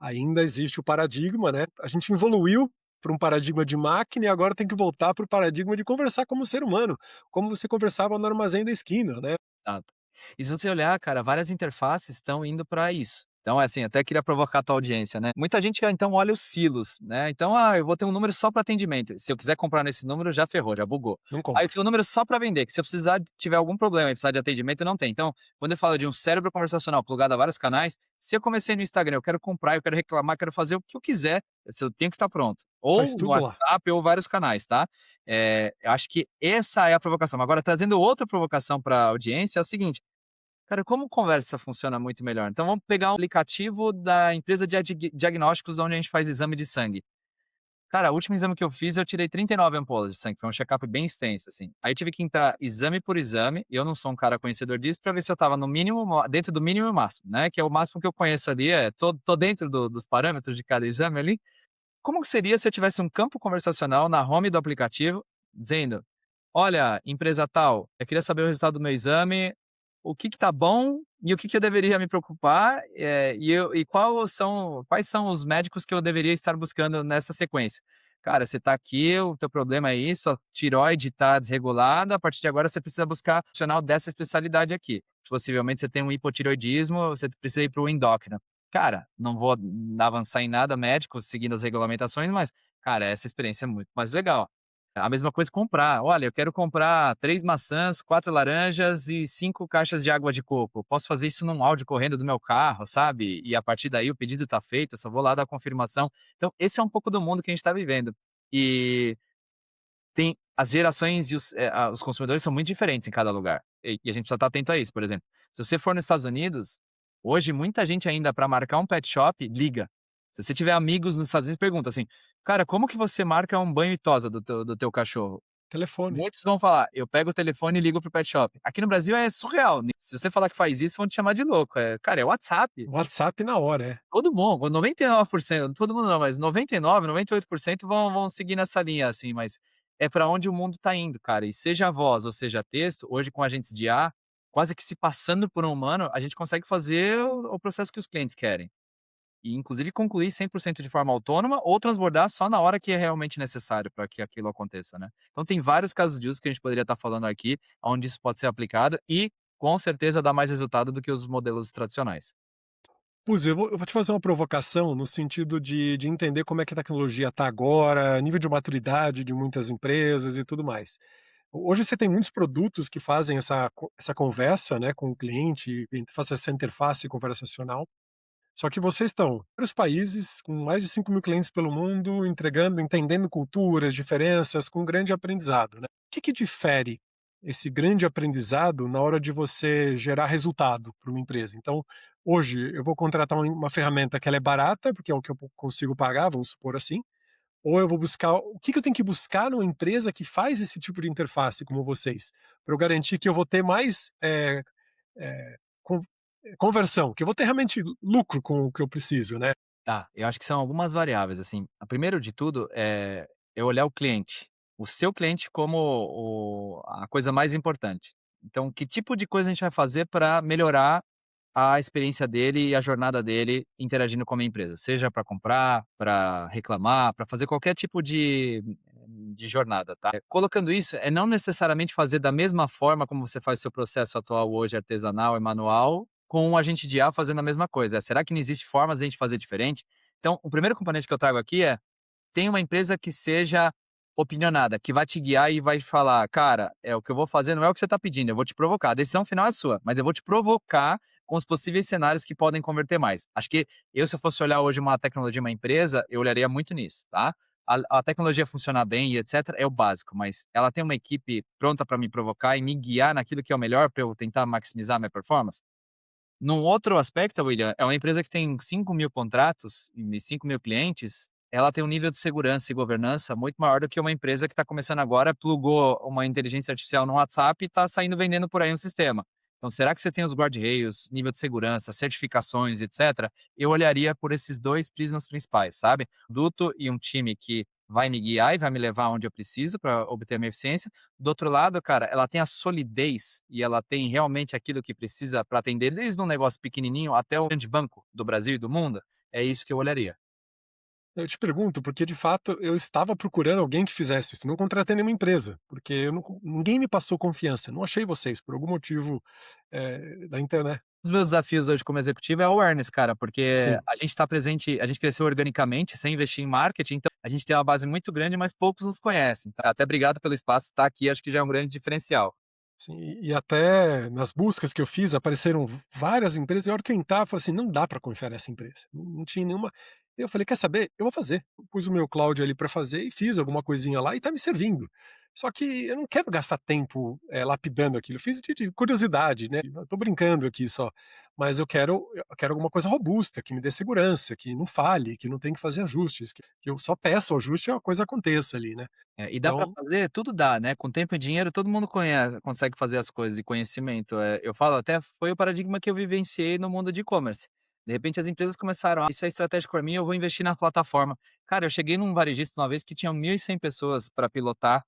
Ainda existe o paradigma, né, a gente evoluiu para um paradigma de máquina e agora tem que voltar para o paradigma de conversar como ser humano, como você conversava no armazém da esquina, né. Exato. E se você olhar, cara, várias interfaces estão indo para isso. Então, é assim, até queria provocar a tua audiência, né. Muita gente, então, olha os silos, né. Então: "Ah, eu vou ter um número só para atendimento. Se eu quiser comprar nesse número, já ferrou, já bugou. Não Aí eu compro. tenho um número só para vender, que se eu precisar tiver algum problema e precisar de atendimento, não tem". Então, quando eu falo de um cérebro conversacional plugado a vários canais, se eu comecei no Instagram, eu quero comprar, eu quero reclamar, quero fazer o que eu quiser, eu tenho que estar pronto. Faz Ou no tudo lá. WhatsApp ou vários canais, tá. Eu acho que essa é a provocação. Agora trazendo outra provocação para a audiência, é o seguinte: cara, como conversa funciona muito melhor? Então vamos pegar um aplicativo da empresa de diagnósticos onde a gente faz exame de sangue. Cara, o último exame que eu fiz, eu tirei 39 ampolas de sangue, foi um check-up bem extenso, assim. Aí eu tive que entrar exame por exame, e eu não sou um cara conhecedor disso, pra ver se eu estava no mínimo, dentro do mínimo e máximo, né? Que é o máximo que eu conheço ali, tô dentro dos parâmetros de cada exame ali. Como que seria se eu tivesse um campo conversacional na home do aplicativo, dizendo: "Olha, empresa tal, eu queria saber o resultado do meu exame, o que que tá bom e o que que eu deveria me preocupar, e quais são os médicos que eu deveria estar buscando nessa sequência. Cara, você tá aqui, o teu problema é isso, a tireoide tá desregulada, a partir de agora você precisa buscar um profissional dessa especialidade aqui. Possivelmente você tem um hipotireoidismo, você precisa ir para o endócrino". Cara, não vou avançar em nada médico, seguindo as regulamentações, mas, cara, essa experiência é muito mais legal. A mesma coisa comprar. Olha, eu quero comprar 3 maçãs, 4 laranjas e 5 caixas de água de coco. Posso fazer isso num áudio correndo do meu carro, sabe? E a partir daí o pedido está feito, eu só vou lá dar confirmação. Então, esse é um pouco do mundo que a gente está vivendo. E tem as gerações e os consumidores são muito diferentes em cada lugar. E a gente precisa estar atento a isso, por exemplo. Se você for nos Estados Unidos, hoje muita gente ainda para marcar um pet shop liga. Se você tiver amigos nos Estados Unidos, pergunta assim: "Cara, como que você marca um banho e tosa do teu cachorro?". Telefone. Muitos vão falar: "Eu pego o telefone e ligo pro pet shop". Aqui no Brasil é surreal, né, se você falar que faz isso, vão te chamar de louco. Cara, é WhatsApp. WhatsApp na hora, é. Todo mundo, 99%, todo mundo não, mas 99, 98% vão seguir nessa linha, assim, mas é para onde o mundo tá indo, cara. E seja voz ou seja texto, hoje com agentes de IA, quase que se passando por um humano, a gente consegue fazer o processo que os clientes querem. E inclusive concluir 100% de forma autônoma ou transbordar só na hora que é realmente necessário para que aquilo aconteça, né. Então tem vários casos de uso que a gente poderia estar falando aqui, onde isso pode ser aplicado e com certeza dá mais resultado do que os modelos tradicionais. Pois eu vou te fazer uma provocação no sentido de entender como é que a tecnologia está agora, nível de maturidade de muitas empresas e tudo mais. Hoje você tem muitos produtos que fazem essa conversa, né, com o cliente, faz essa interface conversacional. Só que vocês estão em vários países, com mais de 5.000 clientes pelo mundo, entregando, entendendo culturas, diferenças, com grande aprendizado, né. O que que difere esse grande aprendizado na hora de você gerar resultado para uma empresa? Então, hoje eu vou contratar uma ferramenta que ela é barata, porque é o que eu consigo pagar, vamos supor assim, ou eu vou buscar o que que eu tenho que buscar numa empresa que faz esse tipo de interface como vocês, para eu garantir que eu vou ter mais, eh, con conversão, que eu vou ter realmente lucro com o que eu preciso, né. Tá, eu acho que são algumas variáveis, assim. A primeiro de tudo é olhar o cliente, o seu cliente como a coisa mais importante. Então, que tipo de coisa a gente vai fazer para melhorar a experiência dele e a jornada dele interagindo com a minha empresa, seja para comprar, para reclamar, para fazer qualquer tipo de jornada, tá. Colocando isso, é não necessariamente fazer da mesma forma como você faz seu processo atual hoje artesanal e manual, com um agente de IA fazendo a mesma coisa. Será que não existe formas de a gente fazer diferente? Então, o primeiro componente que eu trago aqui é tem uma empresa que seja opinionada, que vai te guiar e vai falar: "Cara, o que eu vou fazer não é o que você está pedindo, eu vou te provocar. A decisão final é sua, mas eu vou te provocar com os possíveis cenários que podem converter mais". Acho que eu, se eu fosse olhar hoje uma tecnologia, uma empresa, eu olharia muito nisso, tá. A tecnologia funcionar bem e etcétera é o básico, mas ela tem uma equipe pronta para me provocar e me guiar naquilo que é o melhor para eu tentar maximizar a minha performance? Num outro aspecto, William, é uma empresa que tem 5.000 contratos e 5.000 clientes, ela tem um nível de segurança e governança muito maior do que uma empresa que está começando agora, plugou uma inteligência artificial no WhatsApp e está saindo vendendo por aí um sistema. Então, será que você tem os guardrails, nível de segurança, certificações, etcétera? Eu olharia por esses 2 prismas principais, sabe? Produto e um time que vai me guiar e vai me levar onde eu preciso para obter a minha eficiência. Do outro lado, cara, ela tem a solidez e ela tem realmente aquilo que precisa para atender desde um negócio pequenininho até o grande banco do Brasil e do mundo. É isso que eu olharia. Eu te pergunto, porque de fato eu estava procurando alguém que fizesse isso, não contratei nenhuma empresa, porque eu não ninguém me passou confiança, não achei vocês, por algum motivo, da internet. Um dos meus desafios hoje como executivo é awareness, cara, porque Sim. a gente está presente, a gente cresceu organicamente, sem investir em marketing, então a gente tem uma base muito grande, mas poucos nos conhecem. Tá? Até obrigado pelo espaço, estar aqui, acho que já é um grande diferencial. Sim, e até nas buscas que eu fiz apareceram várias empresas, e a hora que eu entrava, eu falei assim: "Não dá para confiar nessa empresa", não tinha nenhuma. Eu falei: "Quer saber? Eu vou fazer". Eu pus o meu cloud ali para fazer e fiz alguma coisinha lá e tá me servindo. Só que eu não quero gastar tempo, lapidando aquilo, eu fiz de curiosidade, né, eu tô brincando aqui só, mas eu quero alguma coisa robusta, que me dê segurança, que não falhe, que não tenha que fazer ajustes, que eu só peça o ajuste e a coisa aconteça ali, né. E dá para Então fazer? Tudo dá, né, com tempo e dinheiro todo mundo consegue fazer as coisas e conhecimento, eu falo até foi o paradigma que eu vivenciei no mundo de e-commerce. De repente as empresas começaram: "Isso é estratégico para mim, eu vou investir na plataforma". Cara, eu cheguei num varejista uma vez que tinha 1.100 pessoas para pilotar,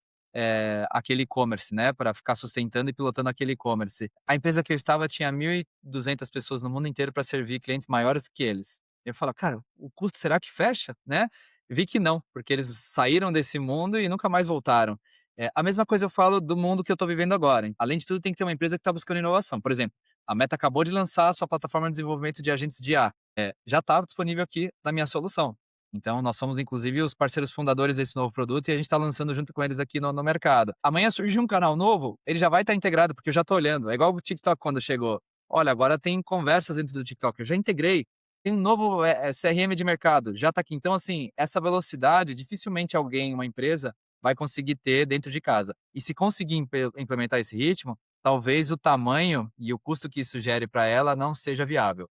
aquele e-commerce, né, para ficar sustentando e pilotando aquele e-commerce. A empresa que eu estava tinha 1.200 pessoas no mundo inteiro para servir clientes maiores que eles. Eu falo: "Cara, o custo será que fecha?", né. Vi que não, porque eles saíram desse mundo e nunca mais voltaram. A mesma coisa eu falo do mundo que eu estou vivendo agora, hein. Além de tudo, tem que ter uma empresa que está buscando inovação. Por exemplo, a Meta acabou de lançar a sua plataforma de desenvolvimento de agentes de IA. Já está disponível aqui na minha solução. Então, nós somos inclusive os parceiros fundadores desse novo produto e a gente está lançando junto com eles aqui no mercado. Amanhã surge um canal novo, ele já vai estar integrado, porque eu já estou olhando. É igual o TikTok quando chegou. Olha, agora tem conversas dentro do TikTok. Eu já integrei. Tem um novo, CRM de mercado, já está aqui. Então, assim, essa velocidade, dificilmente alguém, uma empresa, vai conseguir ter dentro de casa. E se conseguir implementar esse ritmo, talvez o tamanho e o custo que isso gere para ela não seja viável.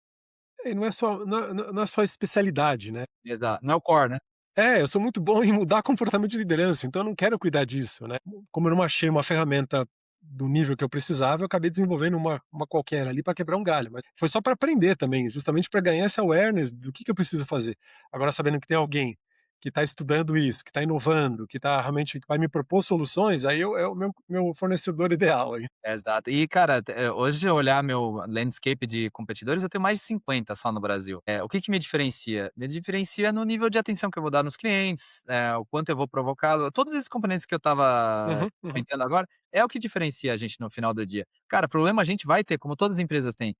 e não é só especialidade, né. Exato, não é o core, né? Eu sou muito bom em mudar comportamento de liderança, então eu não quero cuidar disso, né. Como eu não achei uma ferramenta do nível que eu precisava, eu acabei desenvolvendo uma qualquer ali para quebrar um galho, mas foi só para aprender também, justamente para ganhar esse awareness do que eu preciso fazer. Agora sabendo que tem alguém que está estudando isso, que está inovando, que está realmente que vai me propor soluções, aí é o meu fornecedor ideal aí. Exato. E, cara, hoje se eu olhar meu landscape de competidores, eu tenho mais de 50 só no Brasil. O que que me diferencia? Me diferencia no nível de atenção que eu vou dar nos clientes, o quanto eu vou provocá-lo. Todos esses componentes que eu estava Uhum, uhum. comentando agora, é o que diferencia a gente no final do dia. Cara, problema a gente vai ter, como todas as empresas têm.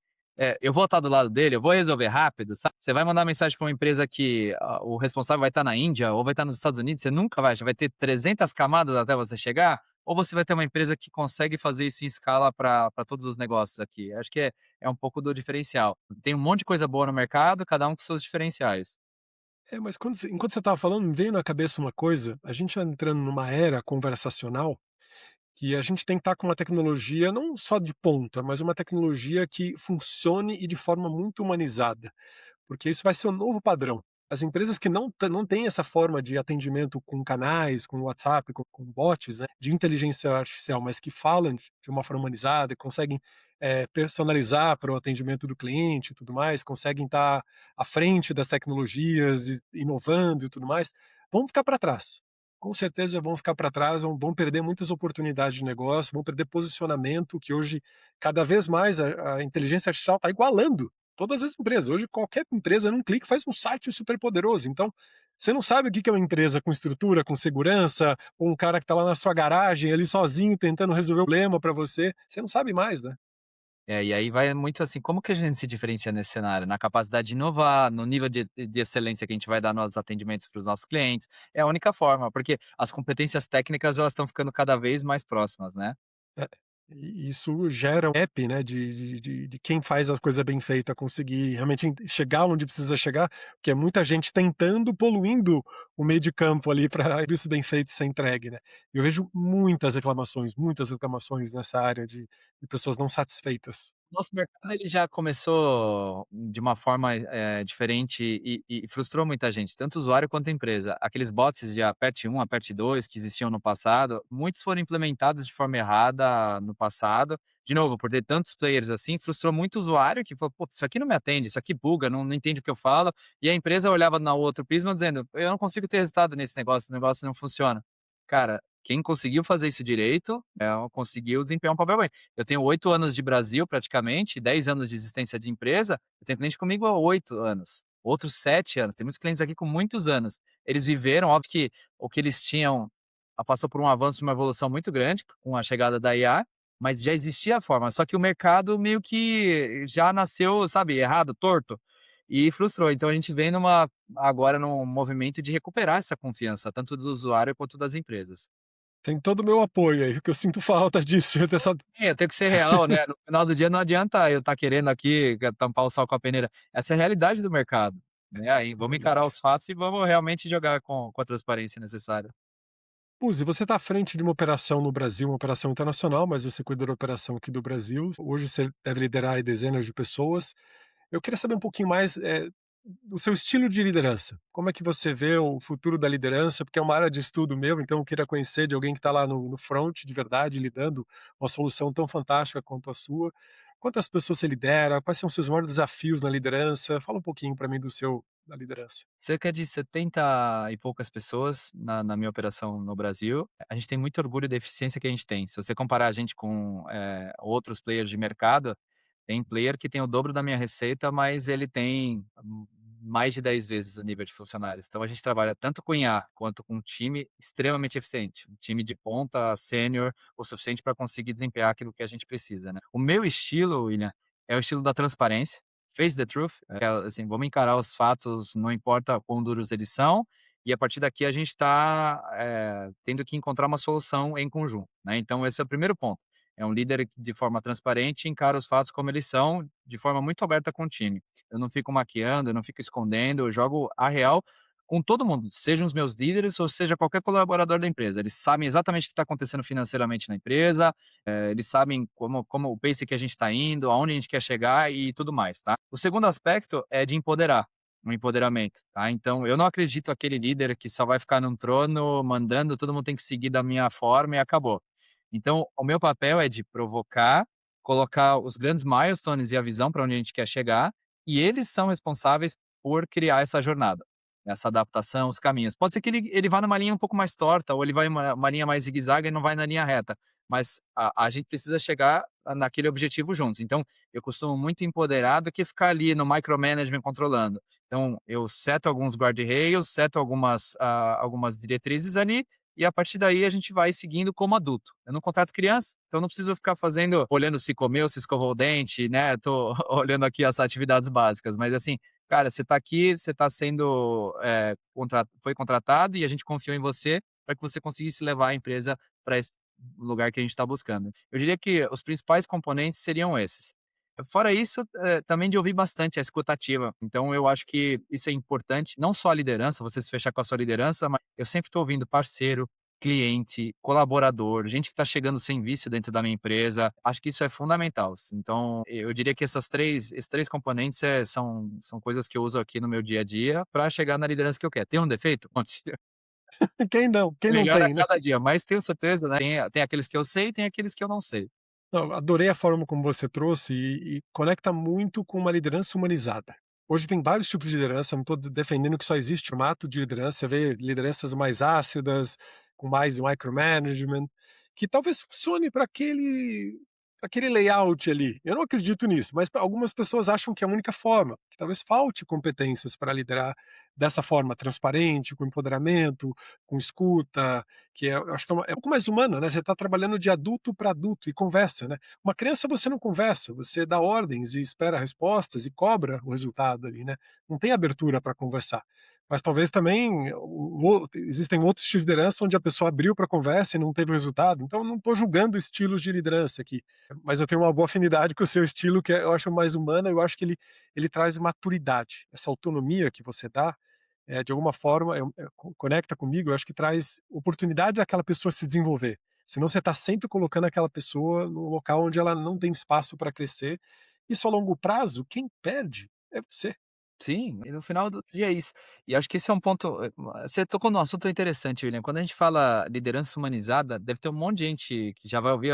Eu vou estar do lado dele, eu vou resolver rápido, sabe? Você vai mandar mensagem para uma empresa que o responsável vai estar na Índia ou vai estar nos Estados Unidos, você nunca vai ter 300 camadas até você chegar, ou você vai ter uma empresa que consegue fazer isso em escala para todos os negócios aqui? Acho que é um pouco do diferencial. Tem um monte de coisa boa no mercado, cada um com seus diferenciais. Mas enquanto você estava falando, me veio na cabeça uma coisa, a gente está entrando numa era conversacional que a gente tem que estar com uma tecnologia não só de ponta, mas uma tecnologia que funcione e de forma muito humanizada, porque isso vai ser o novo padrão. As empresas que não têm essa forma de atendimento com canais, com WhatsApp, com bots, né, de inteligência artificial, mas que falam de uma forma humanizada, conseguem personalizar para o atendimento do cliente e tudo mais, conseguem estar à frente das tecnologias, inovando e tudo mais, vão ficar para trás. com certeza vão ficar para trás, vão perder muitas oportunidades de negócio, vão perder posicionamento, que hoje, cada vez mais, a inteligência artificial está igualando todas as empresas. Hoje, qualquer empresa, num clique, faz um site super poderoso. Então, você não sabe o que é uma empresa com estrutura, com segurança, ou um cara que está lá na sua garagem, ali sozinho, tentando resolver o problema para você. Você não sabe mais, né? E aí vai muito assim, como que a gente se diferencia nesse cenário? Na capacidade de inovar, no nível de excelência que a gente vai dar nos atendimentos para os nossos clientes. É a única forma, porque as competências técnicas, elas estão ficando cada vez mais próximas, né. É, e isso gera um gap, né, de quem faz a coisa bem feita conseguir realmente chegar onde precisa chegar, porque é muita gente tentando, poluindo o meio de campo ali para isso bem feito ser entregue, né. Eu vejo muitas reclamações nessa área de pessoas não satisfeitas. Nosso mercado ele já começou de uma forma, diferente e frustrou muita gente, tanto usuário quanto empresa. Aqueles bots de aperte 1, aperte 2 que existiam no passado, muitos foram implementados de forma errada no passado. De novo, por ter tantos players assim, frustrou muito o usuário que falou: "Putz, isso aqui não me atende, isso aqui buga, não entende o que eu falo", e a empresa olhava na outro prisma dizendo: "Eu não consigo ter resultado nesse negócio, o negócio não funciona". Cara, quem conseguiu fazer isso direito, conseguiu desempenhar um papel bem. Eu tenho 8 anos de Brasil praticamente, 10 anos de existência de empresa, eu tenho cliente comigo há 8 anos, outros 7 anos, tem muitos clientes aqui com muitos anos. Eles viveram, óbvio que o que eles tinham, passou por um avanço, uma evolução muito grande com a chegada da IA, mas já existia a forma, só que o mercado meio que já nasceu, sabe, errado, torto, e frustrou. Então a gente vem agora num movimento de recuperar essa confiança, tanto do usuário quanto das empresas. Tem todo o meu apoio aí, porque eu sinto falta disso, dessa. É, tem que ser real, né, no final do dia não adianta eu estar querendo aqui tampar o sol com a peneira, essa é a realidade do mercado, né, aí É vamos encarar verdade. os fatos e vamos realmente jogar com a transparência necessária. Uzi, você está à frente de uma operação no Brasil, uma operação internacional, mas você cuida da operação aqui do Brasil. Hoje você deve liderar aí dezenas de pessoas. Eu queria saber um pouquinho mais do seu estilo de liderança. Como é que você vê o futuro da liderança? Porque é uma área de estudo meu, então eu queria conhecer de alguém que está lá no front, de verdade, lidando uma solução tão fantástica quanto a sua. Quantas pessoas você lidera? Quais são os seus maiores desafios na liderança? Fala um pouquinho para mim da liderança. Cerca de 70 e poucas pessoas na minha operação no Brasil. A gente tem muito orgulho da eficiência que a gente tem. Se você comparar a gente com, outros players de mercado, tem player que tem o dobro da minha receita, mas ele tem mais de 10 vezes o nível de funcionários. Então a gente trabalha tanto com IA quanto com um time extremamente eficiente, um time de ponta, sênior, o suficiente para conseguir desempenhar aquilo que a gente precisa, né. O meu estilo, William, é o estilo da transparência, face the truth, assim, vamos encarar os fatos, não importa quão duros eles são, e a partir daqui a gente está, tendo que encontrar uma solução em conjunto, né. Então esse é o primeiro ponto. É um líder que de forma transparente encara os fatos como eles são, de forma muito aberta com o time. Eu não fico maquiando, eu não fico escondendo, eu jogo a real com todo mundo, sejam os meus líderes ou seja qualquer colaborador da empresa. Eles sabem exatamente o que está acontecendo financeiramente na empresa, eles sabem como o pace que a gente está indo, aonde a gente quer chegar e tudo mais, tá. O segundo aspecto é de empoderar, um empoderamento, tá. Então eu não acredito aquele líder que só vai ficar num trono mandando, todo mundo tem que seguir da minha forma e acabou. Então o meu papel é de provocar, colocar os grandes milestones e a visão para onde a gente quer chegar, e eles são responsáveis por criar essa jornada, essa adaptação, os caminhos. Pode ser que ele vá numa linha um pouco mais torta, ou ele vai uma linha mais zigue-zague e não vai na linha reta, mas a gente precisa chegar naquele objetivo juntos. Então, eu costumo muito empoderar do que ficar ali no micromanagement controlando. Então, eu seto alguns guardrails, seto algumas diretrizes ali, e a partir daí a gente vai seguindo como adulto. Eu não contrato criança, então não preciso ficar fazendo, olhando se comeu, se escovou o dente, né? Tô olhando aqui as atividades básicas, mas assim, cara, você está aqui, você está sendo, foi contratado e a gente confiou em você para que você conseguisse levar a empresa para esse lugar que a gente está buscando. Eu diria que os principais componentes seriam esses. Fora isso, também de ouvir bastante a escuta ativa. Então eu acho que isso é importante, não só a liderança, você se fechar com a sua liderança, mas eu sempre estou ouvindo parceiro, cliente, colaborador, gente que está chegando sem vício dentro da minha empresa. Acho que isso é fundamental. Então, eu diria que esses três componentes são coisas que eu uso aqui no meu dia a dia para chegar na liderança que eu quero. Tem um defeito? Monte. Quem não? Quem não Melhora a tem, né? cada dia, mas tenho certeza, né? Tem aqueles que eu sei e tem aqueles que eu não sei. Não, adorei a forma como você trouxe e conecta muito com uma liderança humanizada. Hoje tem vários tipos de liderança, não estou defendendo que só existe um formato de liderança, você vê lideranças mais ácidas, com mais micromanagement, que talvez funcione para aquele layout ali. Eu não acredito nisso, mas algumas pessoas acham que é a única forma, que talvez falte competências para liderar dessa forma transparente, com empoderamento, com escuta, que eu acho que é um pouco mais humana, né? Você está trabalhando de adulto para adulto e conversa, né? Uma criança você não conversa, você dá ordens e espera respostas e cobra o resultado ali, né? Não tem abertura para conversar. Mas talvez também existem outros estilos de liderança onde a pessoa abriu para conversa e não teve resultado. Então, eu não estou julgando estilos de liderança aqui, mas eu tenho uma boa afinidade com o seu estilo, que eu acho mais humana. Eu acho que ele traz maturidade, essa autonomia que você dá. De alguma forma, conecta comigo. Eu acho que traz oportunidade daquela pessoa se desenvolver. Senão você está sempre colocando aquela pessoa no local onde ela não tem espaço para crescer. Isso a longo prazo, quem perde é você. Sim, e no final do dia é isso. E acho que esse é um ponto, você tocou num assunto interessante, William. Quando a gente fala liderança humanizada, deve ter um monte de gente que já vai ouvir: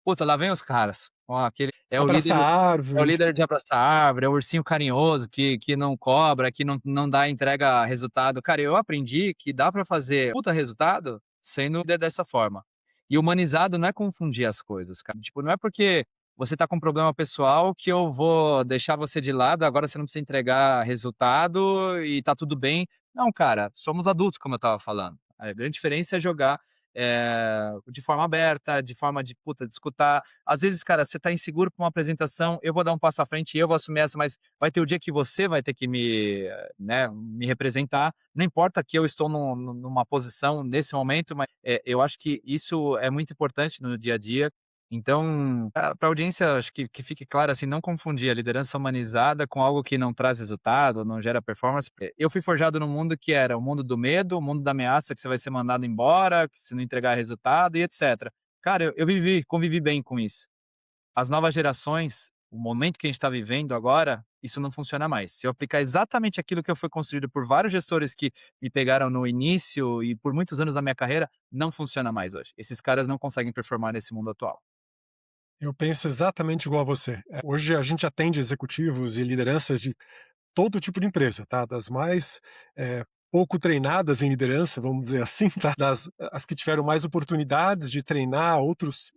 "Puta, lá vem os caras, ó, aquele Abraçar é o árvore. líder de abraçar árvore, é o ursinho carinhoso que não cobra, que não dá entrega resultado". Cara, eu aprendi que dá pra fazer puta resultado sendo líder dessa forma. E humanizado não é confundir as coisas, cara. Tipo, não é porque você está com um problema pessoal que eu vou deixar você de lado, agora você não precisa entregar resultado e tá tudo bem. Não, cara, somos adultos, como eu estava falando. A grande diferença é jogar, de forma aberta, de forma de, puta, de escutar. Às vezes, cara, você tá inseguro pra uma apresentação, eu vou dar um passo à frente e eu vou assumir essa, mas vai ter o dia que você vai ter que me representar. Não importa que eu estou numa posição nesse momento, mas, eu acho que isso é muito importante no dia a dia. Então, pra audiência, acho que fique claro, assim, não confundir a liderança humanizada com algo que não traz resultado, não gera performance. Eu fui forjado num mundo que era o mundo do medo, o mundo da ameaça, que você vai ser mandado embora, que se não entregar resultado e etcétera. Cara, eu convivi bem com isso. As novas gerações, o momento que a gente está vivendo agora, isso não funciona mais. Se eu aplicar exatamente aquilo que foi construído por vários gestores que me pegaram no início e por muitos anos da minha carreira, não funciona mais hoje. Esses caras não conseguem performar nesse mundo atual. Eu penso exatamente igual a você. Hoje a gente atende executivos e lideranças de todo tipo de empresa, tá? Das mais pouco treinadas em liderança, vamos dizer assim, tá? Das as que tiveram mais oportunidades de treinar outras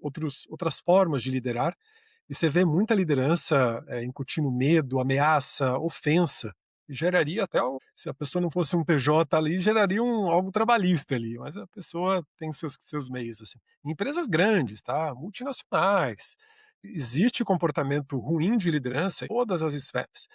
formas de liderar. E você vê muita liderança incutindo medo, ameaça, ofensa. E geraria até, se a pessoa não fosse um PJ ali, geraria algo trabalhista ali, mas a pessoa tem seus meios, assim. Em empresas grandes, tá? Multinacionais, existe comportamento ruim de liderança em todas as esferas.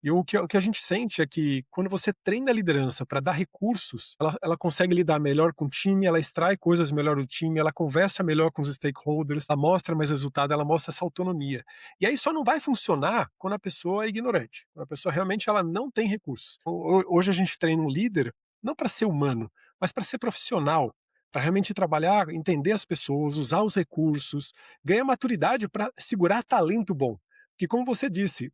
E o que a gente sente é que quando você treina a liderança para dar recursos, ela consegue lidar melhor com o time, ela extrai coisas melhor do time, ela conversa melhor com os stakeholders, ela mostra mais resultado, ela mostra essa autonomia. E aí só não vai funcionar quando a pessoa é ignorante, quando a pessoa realmente ela não tem recursos. Hoje a gente treina um líder não para ser humano, mas para ser profissional, para realmente trabalhar, entender as pessoas, usar os recursos, ganhar maturidade para segurar talento bom. Que como você disse,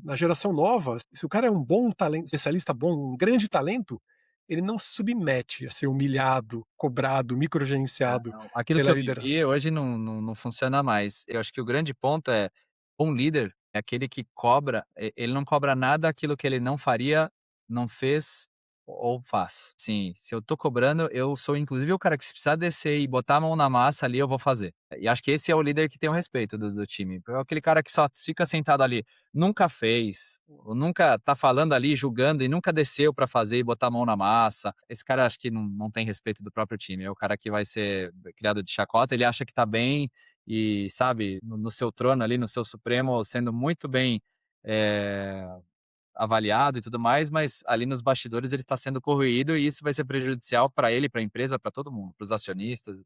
na geração nova, se o cara é um bom talento, especialista bom, um grande talento, ele não se submete a ser humilhado, cobrado, Ah, microgerenciado não. Aquilo que pela eu vivi liderança. hoje não funciona mais. Eu acho que o grande ponto é, um líder é aquele que cobra, ele não cobra nada aquilo que ele não faria, não fez ou faz. Sim, se eu tô cobrando, eu sou inclusive o cara que, se precisar descer e botar a mão na massa ali, eu vou fazer. E acho que esse é o líder que tem o respeito do time. É aquele cara que só fica sentado ali, nunca fez, ou nunca tá falando ali, julgando e nunca desceu pra fazer e botar a mão na massa. Esse cara acho que não tem respeito do próprio time. É o cara que vai ser criado de chacota, ele acha que tá bem e, sabe, no seu trono ali, no seu supremo, sendo muito bem, eh, avaliado e tudo mais, mas ali nos bastidores ele está sendo corroído e isso vai ser prejudicial para ele, para a empresa, para todo mundo, para os acionistas.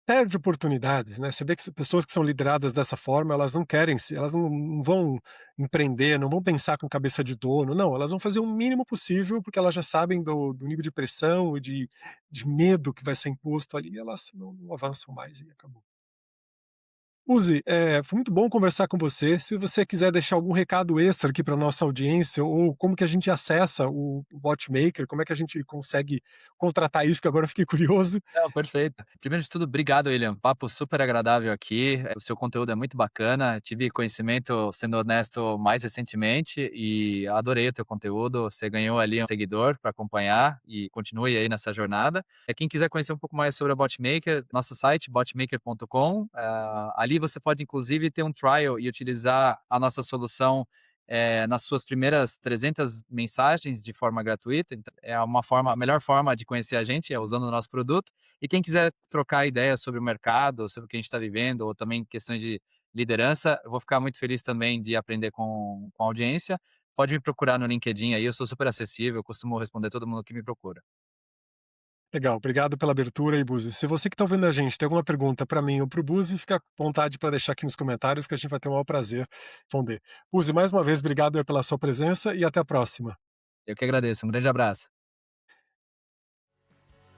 Perde oportunidades, né? Você vê que pessoas que são lideradas dessa forma, elas não querem, elas não vão empreender, não vão pensar com cabeça de dono, não, elas vão fazer o mínimo possível, porque elas já sabem do nível de pressão e de medo que vai ser imposto ali, e elas não avançam mais e acabou. Uzi, foi muito bom conversar com você. Se você quiser deixar algum recado extra aqui para nossa audiência, ou como que a gente acessa o Botmaker, como é que a gente consegue contratar isso, que agora eu fiquei curioso. Não, perfeito. Primeiro de tudo, obrigado, William. Papo super agradável aqui. O seu conteúdo é muito bacana. Tive conhecimento, sendo honesto, mais recentemente e adorei o teu conteúdo. Você ganhou ali um seguidor para acompanhar e continue aí nessa jornada. Quem quiser conhecer um pouco mais sobre a Botmaker, nosso site, botmaker.com. Ali você pode, inclusive, ter um trial e utilizar a nossa solução nas suas primeiras 300 mensagens de forma gratuita. Então, é a melhor forma de conhecer a gente é usando o nosso produto. E quem quiser trocar ideias sobre o mercado, sobre o que a gente está vivendo, ou também questões de liderança, eu vou ficar muito feliz também de aprender com a audiência. Pode me procurar no LinkedIn aí, eu sou super acessível, eu costumo responder todo mundo que me procura. Legal, obrigado pela abertura aí, Buzi. Se você que está ouvindo a gente tem alguma pergunta para mim ou para o Buzi, fica à vontade para deixar aqui nos comentários que a gente vai ter o maior prazer em responder. Buzi, mais uma vez, obrigado aí pela sua presença e até a próxima. Eu que agradeço, um grande abraço.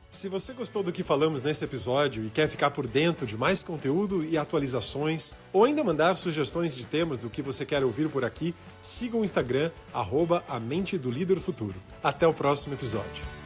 Se você gostou do que falamos nesse episódio e quer ficar por dentro de mais conteúdo e atualizações, ou ainda mandar sugestões de temas do que você quer ouvir por aqui, siga o Instagram, @a mente do líder futuro. Até o próximo episódio.